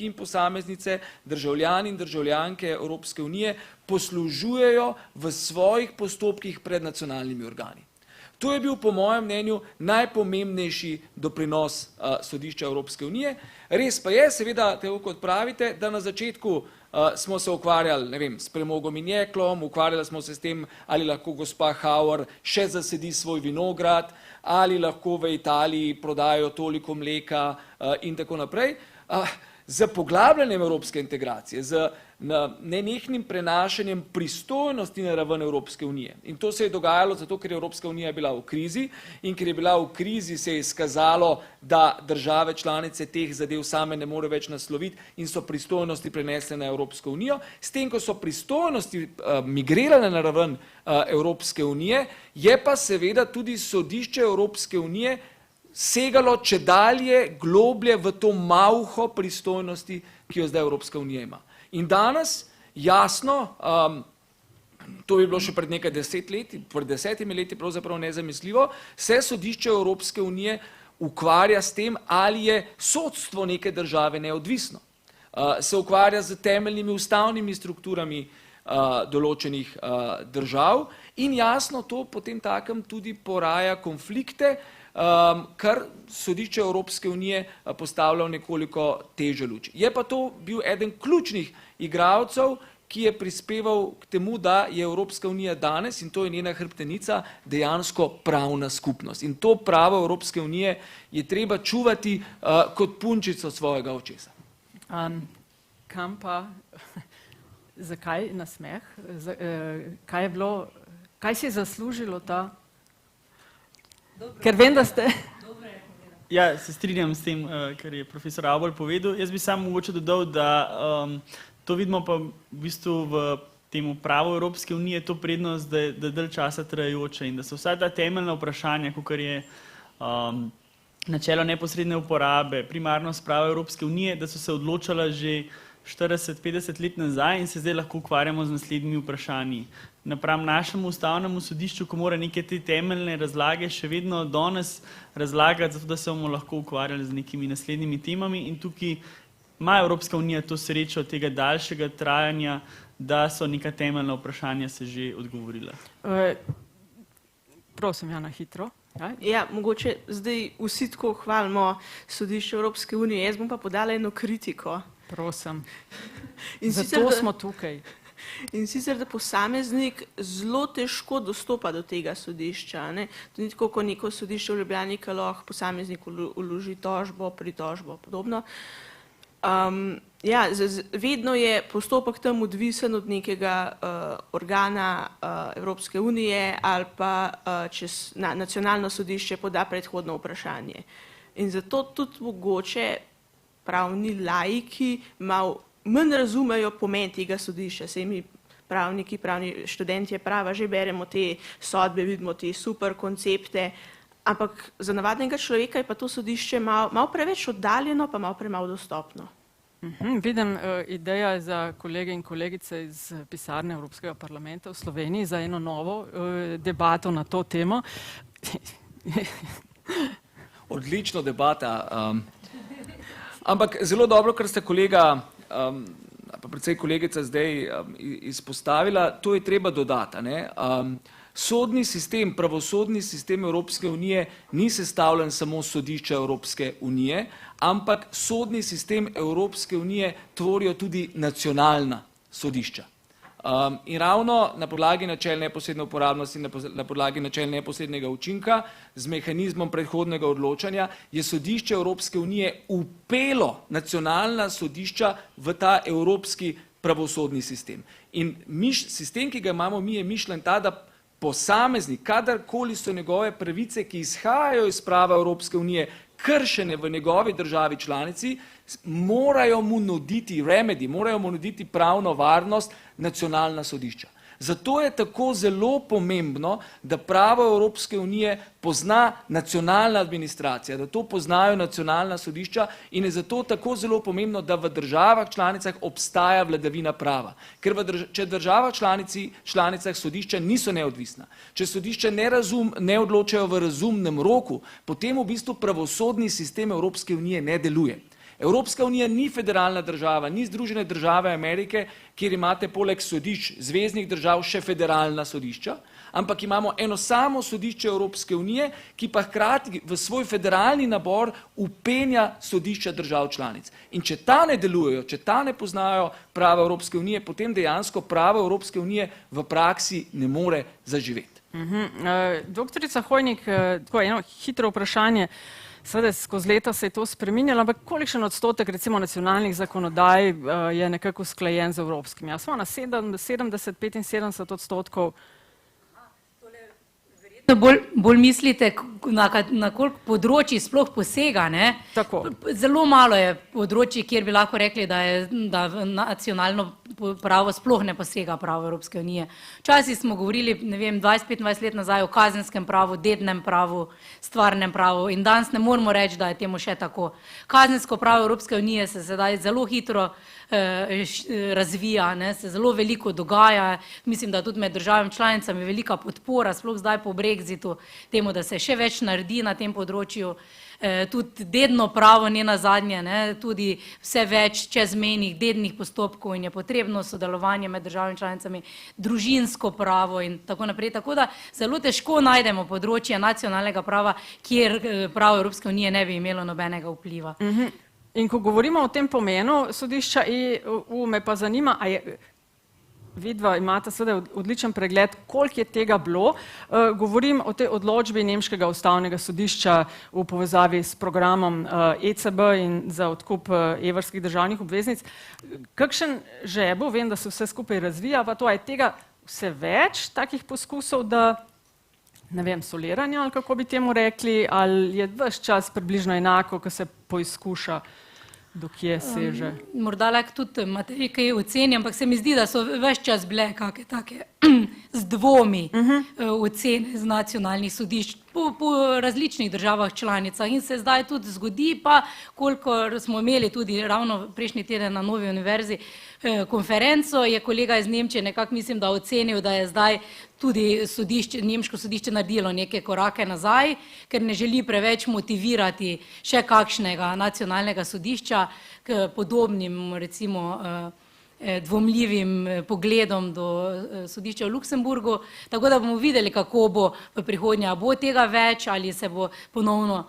Speaker 12: in posameznice, državljani in državljanke Evropske unije poslužujejo v svojih postopkih pred nacionalnimi organi. To je bil po mojem mnenju najpomembnejši doprinos sodišča Evropske unije. Res pa je, seveda, tako kot pravite, da na začetku smo se ukvarjali, ne vem, s premogom in jeklom, ukvarjali smo se s tem, ali lahko gospa Hauer še zasedi svoj vinograd, ali lahko v Italiji prodajo toliko mleka in tako naprej. Z poglabljanjem evropske integracije, z nenehnim prenašanjem pristojnosti na raven Evropske unije. In to se je dogajalo zato, ker je Evropska unija bila v krizi in ker je bila v krizi, se je izkazalo, da države članice teh zadev same ne more več nasloviti in so pristojnosti prenesle na Evropsko unijo. S tem, ko so pristojnosti migrirane na raven Evropske unije, je pa seveda tudi sodišče Evropske unije segalo čedalje globlje v to malho pristojnosti, ki jo zdaj Evropska unija ima. In danes, jasno, to bi bilo še pred nekaj pred 10 leti pravzaprav nezamisljivo, se sodišče Evropske unije ukvarja s tem, ali je sodstvo neke države neodvisno. Se ukvarja z temeljnimi ustavnimi strukturami določenih držav in jasno to potem takem tudi poraja konflikte, kar sodišče Evropske unije postavlja v nekoliko težjo luč. Je pa to bil eden ključnih igralcev, ki je prispeval k temu, da je Evropska unija danes, in to je njena hrbtenica, dejansko pravna skupnost. In to pravo Evropske unije je treba čuvati kot punčico svojega očesa.
Speaker 1: Kam pa, zakaj nasmeh? Kaj si je zaslužilo ta? Ker vem, da ste...
Speaker 6: Ja, se strinjam s tem, kar je profesor Avbelj povedal. Jaz bi samo mogoče dodal, da to vidimo pa v bistvu v temu pravu Evropske unije to prednost, da je dalj časa trajajoče in da so vsa ta temeljna vprašanja, kakor je načelo neposredne uporabe, primarnost prava Evropske unije, da so se odločala že 40-50 let nazaj in se zdaj lahko ukvarjamo z naslednjimi vprašanji. Napram našemu ustavnemu sodišču, ko mora neke te temeljne razlage še vedno danes razlagati, zato da se bomo lahko ukvarjali z nekimi naslednjimi temami in tukaj ima Evropska unija to srečo tega daljšega trajanja, da so neka temeljna vprašanja se že odgovorila.
Speaker 1: Prosim, Jana, hitro.
Speaker 5: Ja, mogoče zdaj vsi tako hvalimo sodišče Evropske unije, jaz bom pa podala eno kritiko.
Speaker 1: Prosim, zato smo tukaj.
Speaker 5: In sicer, da posameznik zelo težko dostopa do tega sodišča. To ni tako, kot neko sodišče v Ljubljani, ki lahko posameznik vloži tožbo, pritožbo, podobno. Vedno je postopek tam odvisen od nekega organa Evropske unije ali pa čez nacionalno sodišče poda predhodno vprašanje. In zato tudi mogoče pravni laiki malo manj razumejo pomen tega sodišča. Saj mi pravniki, pravni študentje prava že beremo te sodbe, vidimo te super koncepte, ampak za navadnega človeka je pa to sodišče malo preveč oddaljeno, pa malo premalo dostopno.
Speaker 1: Vidim, ideja je za kolege in kolegice iz pisarne Evropskega parlamenta v Sloveniji za eno novo debato na to temo.
Speaker 12: Odlična debata. Ampak zelo dobro, kar ste kolega, pa predvsej kolegica zdaj izpostavila, to je treba dodati. Sodni sistem, pravosodni sistem Evropske unije ni sestavljen samo sodišča Evropske unije, ampak sodni sistem Evropske unije tvorijo tudi nacionalna sodišča. In ravno na podlagi načel neposredne uporabnosti in na podlagi načel neposrednega učinka z mehanizmom predhodnega odločanja je sodišče Evropske unije vpelo nacionalna sodišča v ta evropski pravosodni sistem. In sistem, ki ga imamo mi, je mišljen ta, da posameznik, kadarkoli so njegove pravice, ki izhajajo iz prava Evropske unije, kršene v njegovi državi članici, morajo mu nuditi remedy, morajo mu nuditi pravno varnost nacionalna sodišča. Zato je tako zelo pomembno, da pravo Evropske unije pozna nacionalna administracija, da to poznajo nacionalna sodišča in je zato tako zelo pomembno, da v državah članicah obstaja vladavina prava. Ker če država članicah sodišča niso neodvisna, če sodišča ne odločajo v razumnem roku, potem v bistvu pravosodni sistem Evropske unije ne deluje. Evropska unija ni federalna država, ni Združene države Amerike, kjer imate poleg sodišč zveznih držav še federalna sodišča, ampak imamo eno samo sodišče Evropske unije, ki pa hkrati v svoj federalni nabor upenja sodišča držav članic. In če ta ne delujejo, če ta ne poznajo prava Evropske unije, potem dejansko pravo Evropske unije v praksi ne more zaživeti.
Speaker 1: Doktorica Hojnik, tako eno hitro vprašanje. Seveda, skozi leta se je to spreminjalo, ampak kolikšen odstotek recimo nacionalnih zakonodaj je nekako usklajen z evropskimi? Ja, smo na 70-75 odstotkov.
Speaker 11: Bolj mislite, na koliko področji sploh posega, ne?
Speaker 1: Tako.
Speaker 11: Zelo malo je področji, kjer bi lahko rekli, da nacionalno pravo sploh ne posega pravo Evropske unije. Včasih smo govorili, ne vem, 20-25 let nazaj o kazenskem pravu, dednem pravu, stvarnem pravu in danes ne moramo reči, da je temu še tako. Kazensko pravo Evropske unije se sedaj zelo hitro razvija, se zelo veliko dogaja, mislim, da tudi med državami članicami velika podpora, sploh zdaj po Brexitu, temu, da se še več naredi na tem področju, tudi dedno pravo ne nazadnje, tudi vse več čezmejnih dednih postopkov in je potrebno sodelovanje med državami članicami, družinsko pravo in tako naprej, tako da zelo težko najdemo področje nacionalnega prava, kjer pravo Evropske unije ne bi imelo nobenega vpliva.
Speaker 1: In ko govorimo o tem pomenu sodišča EU, me pa zanima, a je, vidva imate seveda odličen pregled, koliko je tega bilo. Govorim o tej odločbi Nemškega ustavnega sodišča v povezavi s programom ECB in za odkup evrskih državnih obveznic. Kakšen žebo, vem, da se vse skupaj razvija, pa to je tega vse več takih poskusov, da ne vem, soliranja, ali kako bi temu rekli, ali je ves čas približno enako, ko se poizkuša, dokje seže?
Speaker 11: Morda lahko tudi Matej kaj oceni, ampak se mi zdi, da so ves čas bile kakšne take z dvomi ocene z nacionalnih sodišč po različnih državah članicah in se zdaj tudi zgodi, pa kolikor smo imeli tudi ravno prejšnji teden na Novi univerzi konferenco, je kolega iz Nemčije nekako mislim, da ocenil, da je zdaj tudi nemško sodišče naredilo neke korake nazaj, ker ne želi preveč motivirati še kakšnega nacionalnega sodišča k podobnim recimo dvomljivim pogledom do sodišča v Luksemburgu, tako da bomo videli, kako bo v prihodnje, bo tega več ali se bo ponovno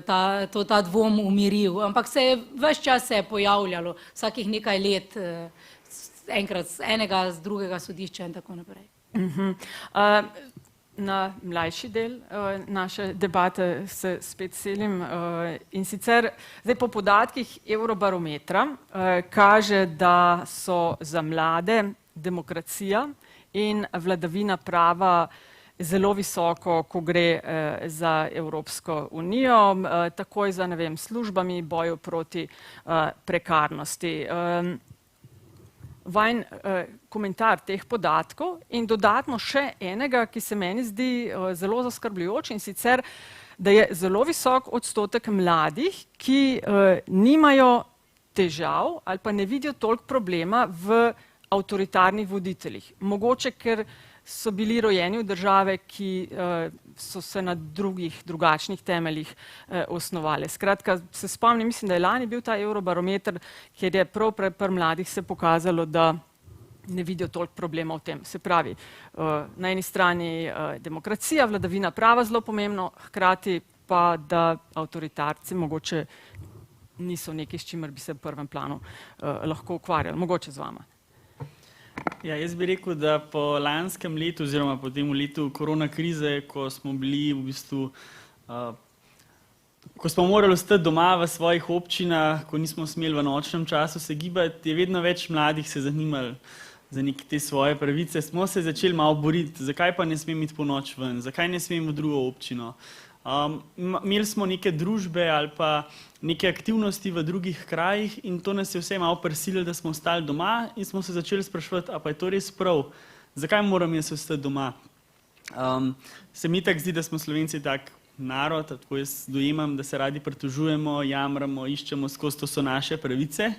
Speaker 11: ta dvom umiril, ampak ves čas se je pojavljalo vsakih nekaj let enkrat z enega, z drugega sodišča in tako naprej.
Speaker 1: Na mlajši del naše debate se spet selim in sicer zdaj po podatkih Eurobarometra kaže, da so za mlade demokracija in vladavina prava zelo visoko, ko gre za Evropsko unijo, takoj za, ne vem, službami, boju proti prekarnosti. Vajen komentar teh podatkov in dodatno še enega, ki se meni zdi zelo zaskrbljujoč, in sicer, da je zelo visok odstotek mladih, ki nimajo težav ali pa ne vidijo toliko problema v avtoritarnih voditeljih. Mogoče, ker so bili rojeni v države, ki so se na drugačnih temeljih osnovali. Skratka, se spomnim, mislim, da je lani bil ta Eurobarometer, kjer je prav pri mladih se pokazalo, da ne vidijo toliko problema v tem. Se pravi, na eni strani demokracija, vladavina prava zelo pomembno, hkrati pa, da avtoritarci mogoče niso nekaj, s čimer bi se v prvem planu lahko ukvarjali. Mogoče z vama.
Speaker 6: Ja, jaz bi rekel, da po lanskem letu oziroma po tem letu korona krize, ko smo bili v bistvu, ko smo morali ostati doma v svojih občinah, ko nismo smeli v nočnem času se gibati, je vedno več mladih se zanimalo za neke te svoje pravice, smo se začeli malo boriti, zakaj pa ne smem iti po noč ven, zakaj ne smem v drugo občino. Imeli smo neke družbe ali pa neke aktivnosti v drugih krajih in to nas je vse malo prisililo, da smo ostali doma in smo se začeli spraševati, a pa je to res prav, zakaj moram jaz ostati doma. Se mi tako zdi, da smo Slovenci tak narod, tako jaz dojemam, da se radi pritožujemo, jamramo, iščemo skozi, to so naše pravice.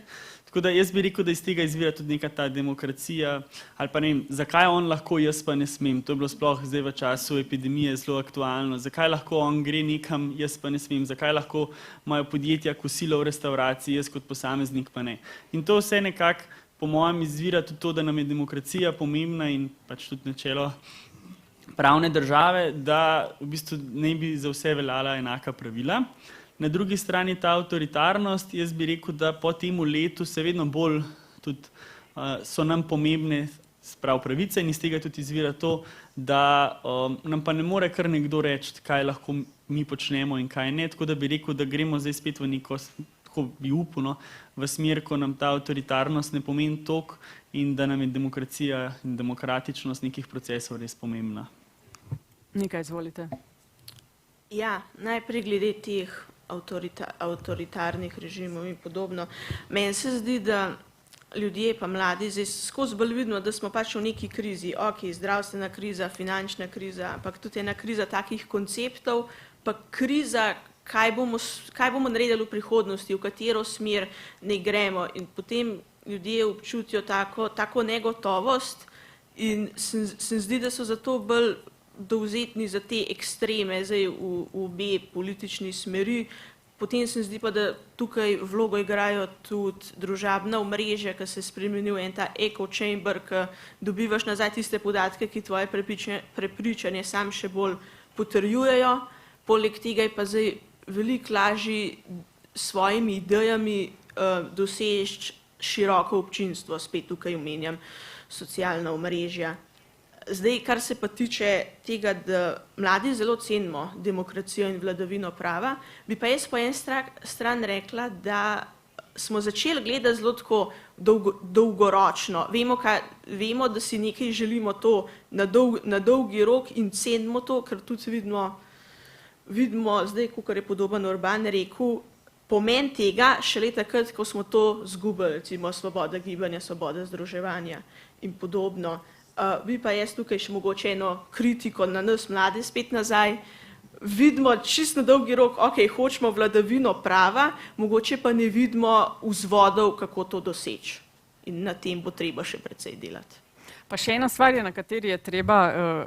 Speaker 6: Tako da jaz bi rekel, da iz tega izvira tudi neka ta demokracija, ali pa ne vem, zakaj on lahko, jaz pa ne smem. To je bilo sploh zdaj v času epidemije zelo aktualno. Zakaj lahko on gre nekam, jaz pa ne smem. Zakaj lahko imajo podjetja kosilo v restavraciji, jaz kot posameznik pa ne. In to vse nekako, po mojem, izvira tudi to, da nam je demokracija pomembna in pač tudi načelo pravne države, da v bistvu ne bi za vse veljala enaka pravila. Na drugi strani ta avtoritarnost, jaz bi rekel, da po temu letu se vedno bolj tudi so nam pomembne sprav pravice in iz tega tudi izvira to, da nam pa ne more kar nekdo reči, kaj lahko mi počnemo in kaj ne, tako da bi rekel, da gremo zdaj spet v neko, tako bi upal, v smer, ko nam ta avtoritarnost ne pomeni toliko in da nam je demokracija in demokratičnost nekih procesov res pomembna.
Speaker 1: Nika, izvolite.
Speaker 5: Ja, najprej glede teh avtoritarnih režimov in podobno. Meni se zdi, da ljudje pa mladi zdaj skozi bolj vidno, da smo pač v neki krizi, zdravstvena kriza, finančna kriza, ampak tudi ena kriza takih konceptov, pa kriza, kaj bomo naredili v prihodnosti, v katero smer ne gremo in potem ljudje občutijo tako negotovost in se zdi, da so zato bolj dovzetni za te ekstreme, zdaj v obe politični smeri. Potem se zdi pa, da tukaj vlogo igrajo tudi družabna omrežja, ki se spremenil en ta echo chamber, ki dobivaš nazaj tiste podatke, ki tvoje prepričanje sam še bolj potrjujejo. Poleg tega je pa zdaj veliko lažje s svojimi idejami doseči široko občinstvo, spet tukaj omenjam socialna omrežja. Zdaj, kar se pa tiče tega, da mladi zelo cenimo demokracijo in vladavino prava, bi pa jaz po en stran rekla, da smo začeli gledati zelo tako dolgoročno. Vemo, da si nekaj želimo to na dolgi rok in cenimo to, ker tudi vidimo zdaj, kakor je podoben Urban rekel, pomen tega šele takrat, ko smo to zgubili, recimo svoboda gibanja, svoboda združevanja in podobno. Bi pa jaz tukaj še mogoče eno kritiko na nas mlade spet nazaj. Vidimo čisto na dolgi rok, hočemo vladavino prava, mogoče pa ne vidimo vzvodov, kako to doseči. In na tem bo treba še precej delati.
Speaker 1: Pa še ena stvar, na kateri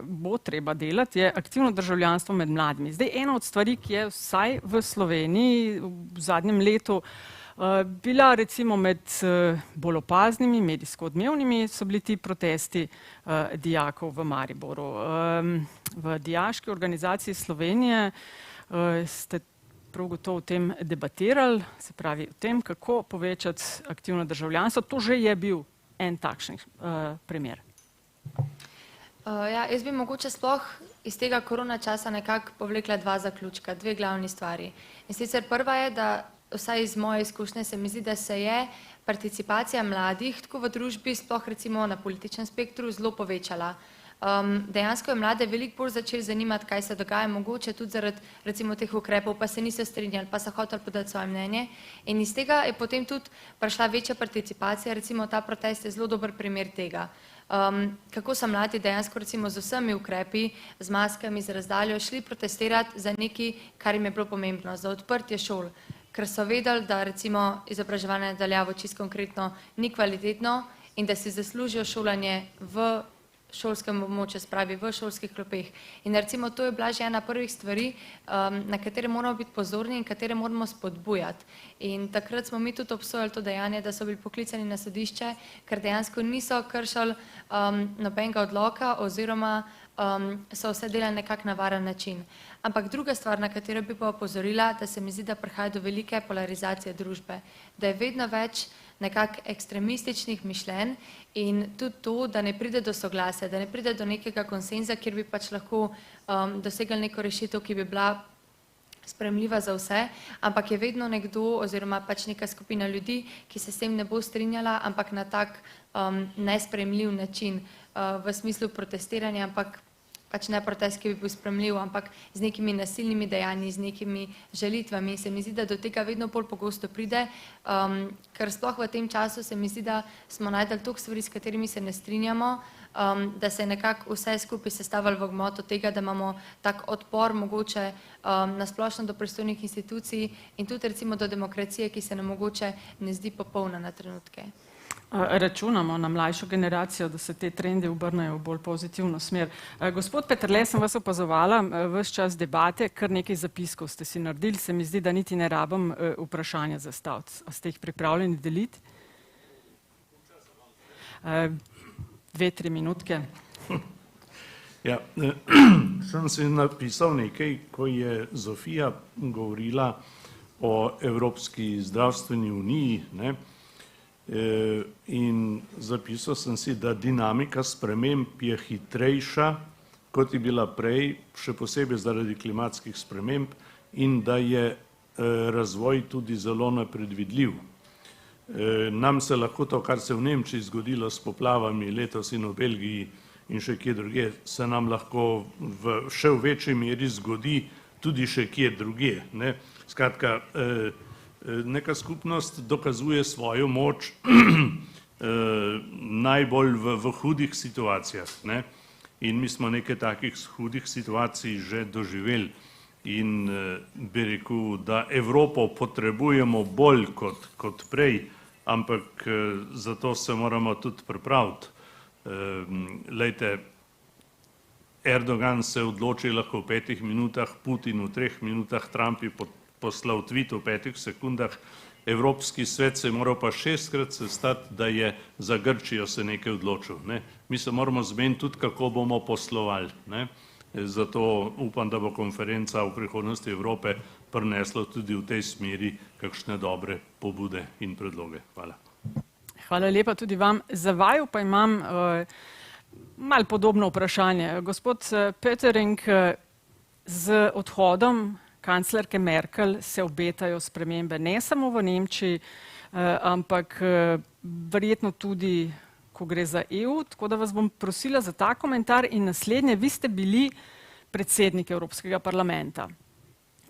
Speaker 1: bo treba delati, je aktivno državljanstvo med mladimi. Zdaj, ena od stvari, ki je vsaj v Sloveniji v zadnjem letu bila recimo med bolj opaznimi, medijsko odmevnimi, so bili ti protesti dijakov v Mariboru. V Dijaški organizaciji Slovenije ste prav gotovo o tem debatirali, se pravi o tem, kako povečati aktivno državljanstvo. To že je bil en takšen primer.
Speaker 7: Ja, jaz bi mogoče sploh iz tega korona časa nekako povlekla dva zaključka, dve glavni stvari. In sicer prva je, da vsaj iz moje izkušnje se mi zdi, da se je participacija mladih tako v družbi, sploh recimo na političnem spektru, zelo povečala. Dejansko je mlade veliko bolj začeli zanimati, kaj se dogaja, mogoče tudi zaradi recimo teh ukrepov, pa se niso strinjali, pa so hoteli podati svoje mnenje. In iz tega je potem tudi prišla večja participacija, recimo ta protest je zelo dober primer tega. Kako so mladi dejansko recimo z vsemi ukrepi, z maskami, z razdaljo šli protestirati za nekaj, kar jim je bilo pomembno, za odprtje šol. Ker so vedeli, da recimo izobraževanje nadaljavo čisto konkretno ni kvalitetno in da si zaslužijo šolanje v šolskem območju, spravi v šolskih klopeh. In recimo to je bila že ena prvih stvari, na katere moramo biti pozorni in katere moramo spodbujati. In takrat smo mi tudi obsojali to dejanje, da so bili poklicani na sodišče, ker dejansko niso kršili nobenega odloka oziroma so vse delali nekako na varen način. Ampak druga stvar, na katero bi pa opozorila, da se mi zdi, da prihaja do velike polarizacije družbe, da je vedno več nekako ekstremističnih mišljenj in tudi to, da ne pride do soglasja, da ne pride do nekega konsenza, kjer bi pač lahko dosegli neko rešitev, ki bi bila sprejemljiva za vse, ampak je vedno nekdo oziroma pač neka skupina ljudi, ki se s tem ne bo strinjala, ampak na tak nesprejemljiv način, v smislu protestiranja, ampak pač ne protest, ki bi bil sprejemljiv, ampak z nekimi nasilnimi dejanji, z nekimi žalitvami. Se mi zdi, da do tega vedno bolj pogosto pride, ker sploh v tem času se mi zdi, da smo najdeli toliko stvari, s katerimi se ne strinjamo, da se je nekako vse skupaj sestavili v gmoto tega, da imamo tak odpor mogoče nasplošno do pristojnih institucij in tudi recimo do demokracije, ki se nam mogoče ne zdi popolna na trenutke.
Speaker 1: Računamo na mlajšo generacijo, da se te trendi obrnejo v bolj pozitivno smer. Gospod Peterle, sem vas opazovala ves čas debate, kar nekaj zapiskov ste si naredili, se mi zdi, da niti ne rabim vprašanja zastaviti. A ste jih pripravljeni deliti? 2-3 minutke.
Speaker 3: Ja, sem si napisal nekaj, ko je Zofija govorila o Evropski zdravstveni uniji, ne? In zapisal sem si, da dinamika sprememb je hitrejša, kot je bila prej, še posebej zaradi klimatskih sprememb, in da je razvoj tudi zelo nepredvidljiv. Nam se lahko to, kar se v Nemčiji zgodilo s poplavami letos in v Belgiji in še kje druge, se nam lahko še v večji meri zgodi tudi še kje druge, ne? Skratka, neka skupnost dokazuje svojo moč najbolj v hudih situacijah, ne? In mi smo nekaj takih hudih situacij že doživeli in bi rekel, da Evropo potrebujemo bolj kot prej, ampak zato se moramo tudi pripraviti. Lejte, Erdogan se odloči lahko v 5 minutah, Putin v 3 minutah, Trump je poslal tweet v 5 sekundah, Evropski svet se je moral pa 6-krat sestati, da je za Grčijo se nekaj odločil, ne? Mi se moramo zmeniti tudi, kako bomo poslovali, ne? Zato upam, da bo konferenca o prihodnosti Evrope prinesla tudi v tej smeri kakšne dobre pobude in predloge. Hvala.
Speaker 1: Hvala lepa tudi vam. Za vaju pa imam malo podobno vprašanje. Gospod Pöttering, z odhodom kanclerke Merkel se obetajo spremembe ne samo v Nemčiji, ampak verjetno tudi, ko gre za EU, tako da vas bom prosila za ta komentar in naslednje. Vi ste bili predsednik Evropskega parlamenta.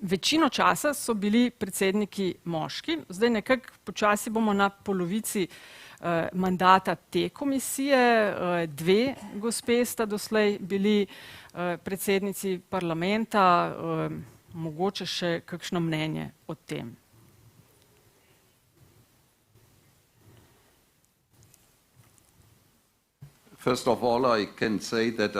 Speaker 1: Večino časa so bili predsedniki moški, zdaj nekako počasi bomo na polovici mandata te komisije, 2 gospe sta doslej bili predsednici parlamenta, mogoče še kakšno mnenje o tem.
Speaker 13: First of all, I can say that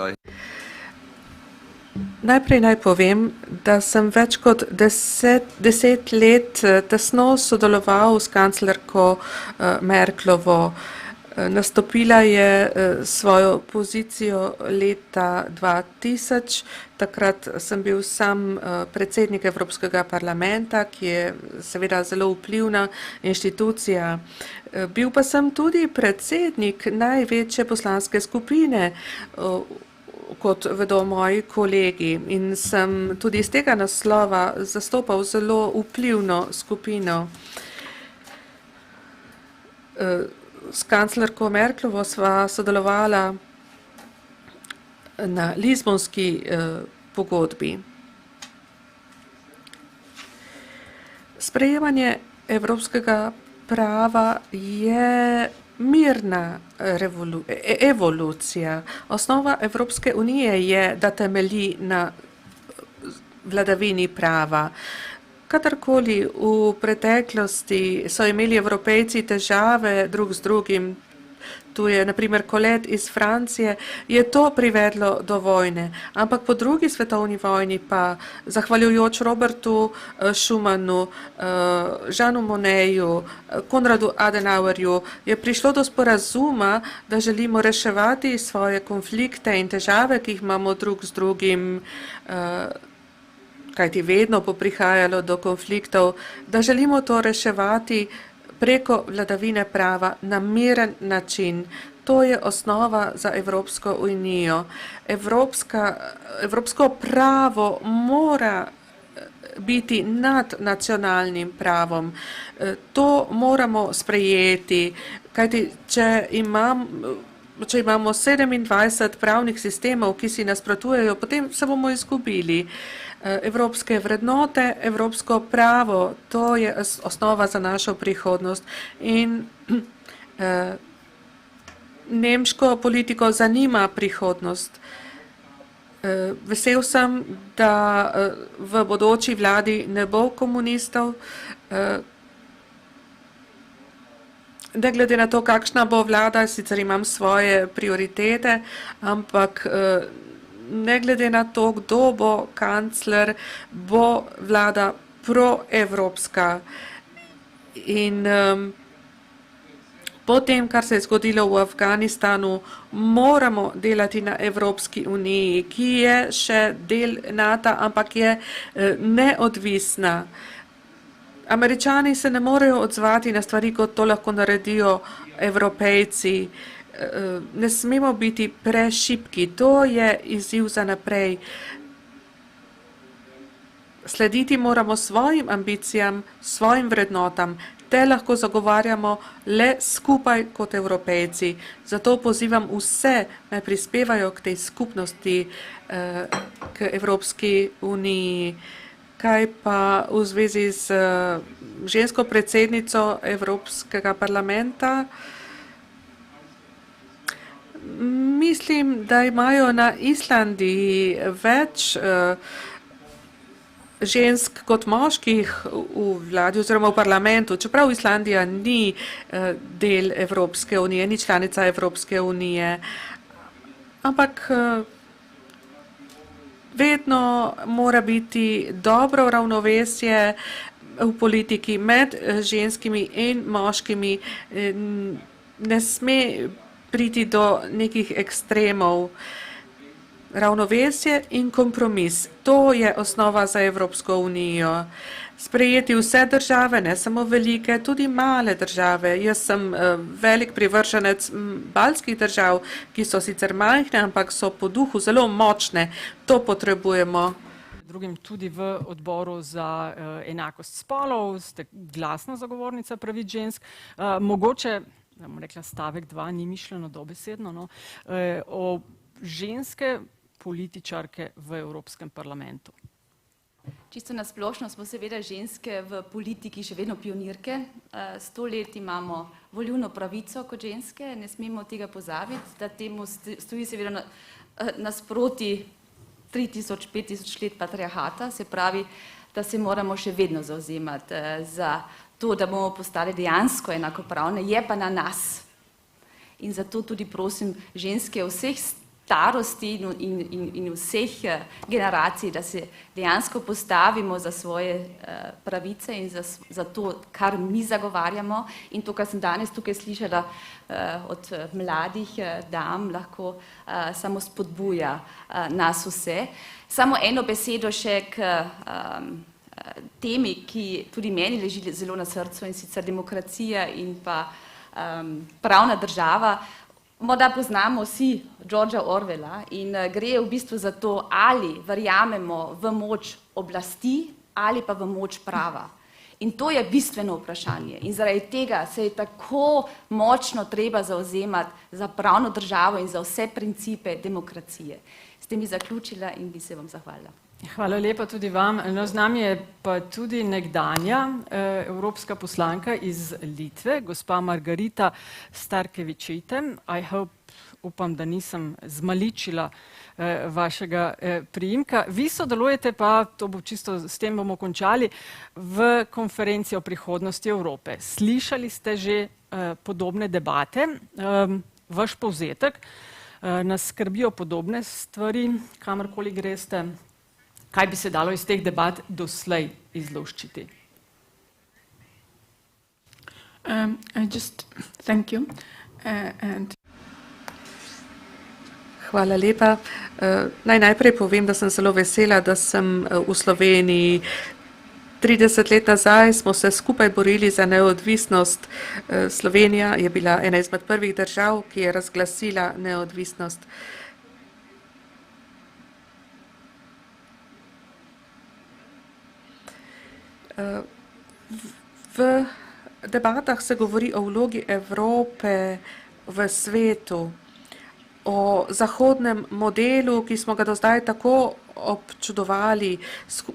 Speaker 2: Najprej naj povem, da sem več kot 10 let tesno sodeloval s kanclerko Merklovo. Nastopila je svojo pozicijo leta 2000, takrat sem bil sam predsednik Evropskega parlamenta, ki je seveda zelo vplivna inštitucija. Bil pa sem tudi predsednik največje poslanske skupine, kot vedo moji kolegi, in sem tudi iz tega naslova zastopal zelo vplivno skupino. S kanclerko Merklovo sva sodelovala na Lizbonski pogodbi. Sprejemanje evropskega prava je mirna evolucija. Osnova Evropske unije je, da temelji na vladavini prava. Kadarkoli v preteklosti so imeli Evropejci težave drug z drugim, tu je na primer Colette iz Francije, je to privedlo do vojne. Ampak po drugi svetovni vojni pa, zahvaljujoč Robertu Schumanu, Jeanu Monnetu, Konradu Adenauerju, je prišlo do sporazuma, da želimo reševati svoje konflikte in težave, ki jih imamo drug z drugim, kajti vedno bo prihajalo do konfliktov, da želimo to reševati preko vladavine prava na miren način. To je osnova za Evropsko unijo. Evropsko pravo mora biti nad nacionalnim pravom. To moramo sprejeti, kajti če imamo 27 pravnih sistemov, ki si nasprotujejo, potem se bomo izgubili. Evropske vrednote, evropsko pravo, to je osnova za našo prihodnost. In nemško politiko zanima prihodnost. Vesel sem, da v bodoči vladi ne bo komunistov. Ne glede na to, kakšna bo vlada, sicer imam svoje prioritete, ampak ne glede na to, kdo bo kancler, bo vlada proevropska. In po tem, kar se je zgodilo v Afganistanu, moramo delati na Evropski uniji, ki je še del NATO, ampak je neodvisna. Američani se ne morejo odzvati na stvari, kot to lahko naredijo Evropejci. Ne smemo biti prešibki, to je izziv za naprej. Slediti moramo svojim ambicijam, svojim vrednotam. Te lahko zagovarjamo le skupaj kot Evropejci. Zato pozivam vse, naj prispevajo k tej skupnosti, k Evropski uniji. Kaj pa v zvezi z žensko predsednico Evropskega parlamenta? Mislim, da imajo na Islandiji več žensk kot moških v vladi oziroma v parlamentu, čeprav Islandija ni del Evropske unije, ni članica Evropske unije. Ampak vedno mora biti dobro ravnovesje v politiki med ženskimi in moškimi. Ne sme priti do nekih ekstremov. Ravnovesje in kompromis. To je osnova za Evropsko unijo. Sprejeti vse države, ne samo velike, tudi male države. Jaz sem velik privrženec baltskih držav, ki so sicer majhne, ampak so po duhu zelo močne. To potrebujemo.
Speaker 1: Drugim tudi v odboru za enakost spolov, ste glasna zagovornica pravic žensk. Mogoče, bom rekla, stavek 2, ni mišljeno dobesedno, no, o ženske političarke v Evropskem parlamentu.
Speaker 4: Čisto nasplošno smo seveda ženske v politiki še vedno pionirke. 100 let imamo volilno pravico kot ženske, ne smemo tega pozabiti, da temu stoji seveda nasproti 3000, 5000 let patriarhata, se pravi, da se moramo še vedno zauzemati za to, da bomo postali dejansko enakopravne, je pa na nas. In zato tudi prosim ženske vseh starosti in vseh generacij, da se dejansko postavimo za svoje pravice in za to, kar mi zagovarjamo. In to, kar sem danes tukaj slišala od mladih dam, lahko samo spodbuja nas vse. Samo eno besedo še k temi, ki tudi meni leži zelo na srcu, in sicer demokracija in pa pravna država. Morda poznamo vsi Georgea Orwella in gre v bistvu za to, ali verjamemo v moč oblasti ali pa v moč prava. In to je bistveno vprašanje. In zaradi tega se je tako močno treba zauzemati za pravno državo in za vse principe demokracije. S tem bi zaključila in bi se vam zahvalila.
Speaker 1: Hvala lepa tudi vam. No, z nami je pa tudi nekdanja evropska poslanka iz Litve, gospa Margarita Starkevičiūtė. Upam, da nisem zmaličila vašega priimka. Vi sodelujete pa, to bo čisto, s tem bomo končali, v konferenci o prihodnosti Evrope. Slišali ste že podobne debate. Vaš povzetek, nas skrbijo podobne stvari, kamorkoli greste. Kaj bi se dalo iz teh debat doslej izluščiti?
Speaker 2: Hvala lepa. Naj najprej povem, da sem zelo vesela, da sem v Sloveniji. 30 let nazaj smo se skupaj borili za neodvisnost. Slovenija je bila ena izmed prvih držav, ki je razglasila neodvisnost. V debatah se govori o vlogi Evrope v svetu, o zahodnem modelu, ki smo ga do zdaj tako občudovali.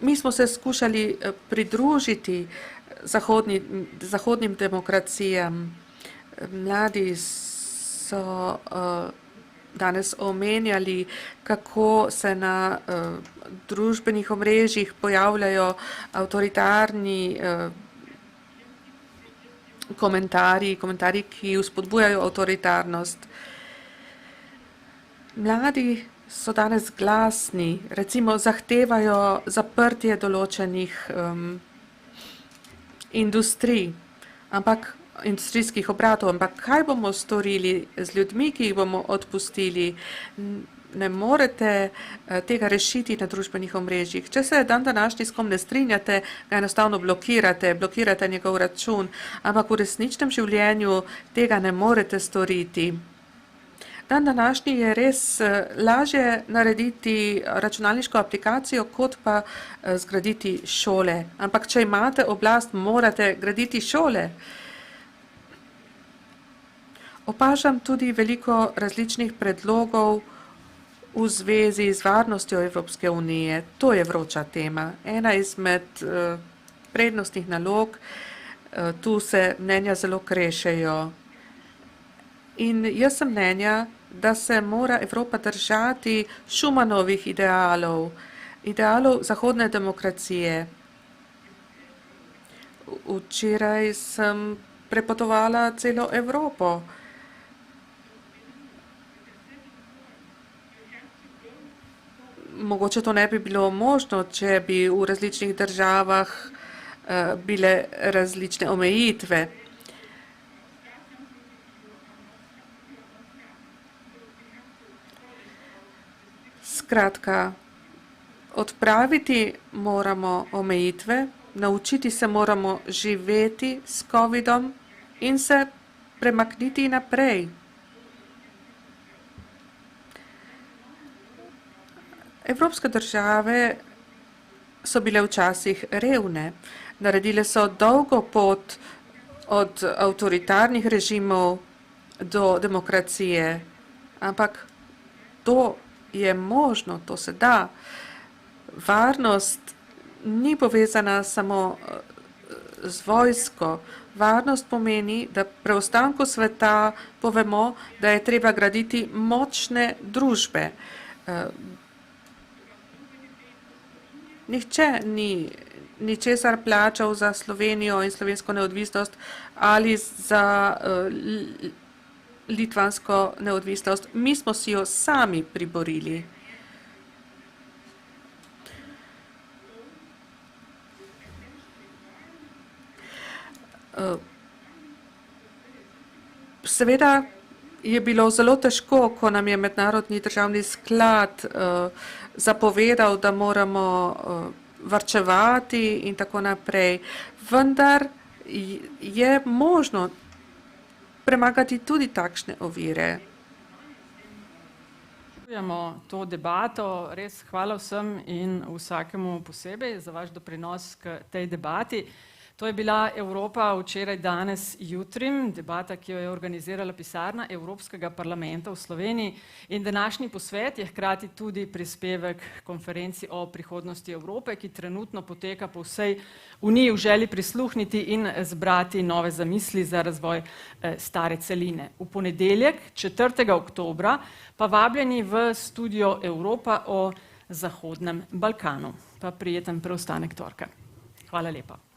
Speaker 2: Mi smo se skušali pridružiti zahodnim demokracijam. Mladi so danes omenjali, kako se na družbenih omrežjih pojavljajo avtoritarni komentarji, ki vzpodbujajo avtoritarnost. Mladi so danes glasni, recimo zahtevajo zaprtje določenih industrijskih obratov, ampak kaj bomo storili z ljudmi, ki jih bomo odpustili? Ne morete tega rešiti na družbenih omrežjih. Če se dan današnji s kom ne strinjate, ga enostavno blokirate njegov račun, ampak v resničnem življenju tega ne morete storiti. Dan današnji je res lažje narediti računalniško aplikacijo, kot pa zgraditi šole. Ampak če imate oblast, morate graditi šole. Opažam tudi veliko različnih predlogov v zvezi z varnostjo Evropske unije. To je vroča tema. Ena izmed prednostnih nalog, tu se mnenja zelo krešejo. In jaz sem mnenja, da se mora Evropa držati Schumannovih idealov zahodne demokracije. Včeraj sem prepotovala celo Evropo. Mogoče to ne bi bilo možno, če bi v različnih državah bile različne omejitve. Skratka, odpraviti moramo omejitve, naučiti se moramo živeti s covidom in se premakniti naprej. Evropske države so bile včasih revne, naredile so dolgo pot od avtoritarnih režimov do demokracije, ampak to je možno, to se da. Varnost ni povezana samo z vojsko. Varnost pomeni, da preostanku sveta povemo, da je treba graditi močne družbe. Nihče ni ničesar plačal za Slovenijo in slovensko neodvisnost ali za litvansko neodvisnost. Mi smo si jo sami priborili. Seveda je bilo zelo težko, ko nam je Mednarodni državni sklad zapovedal, da moramo varčevati in tako naprej. Vendar je možno premagati tudi takšne ovire.
Speaker 1: To debato, res hvala vsem in vsakemu posebej za vaš doprinos k tej debati. To je bila Evropa včeraj, danes, jutri, debata, ki jo je organizirala pisarna Evropskega parlamenta v Sloveniji, in današnji posvet je hkrati tudi prispevek konferenci o prihodnosti Evrope, ki trenutno poteka po vsej Uniji v želji prisluhniti in zbrati nove zamisli za razvoj stare celine. V ponedeljek, 4. oktobra, pa vabljeni v studio Evropa o Zahodnem Balkanu. Pa prijeten preostanek torka. Hvala lepa.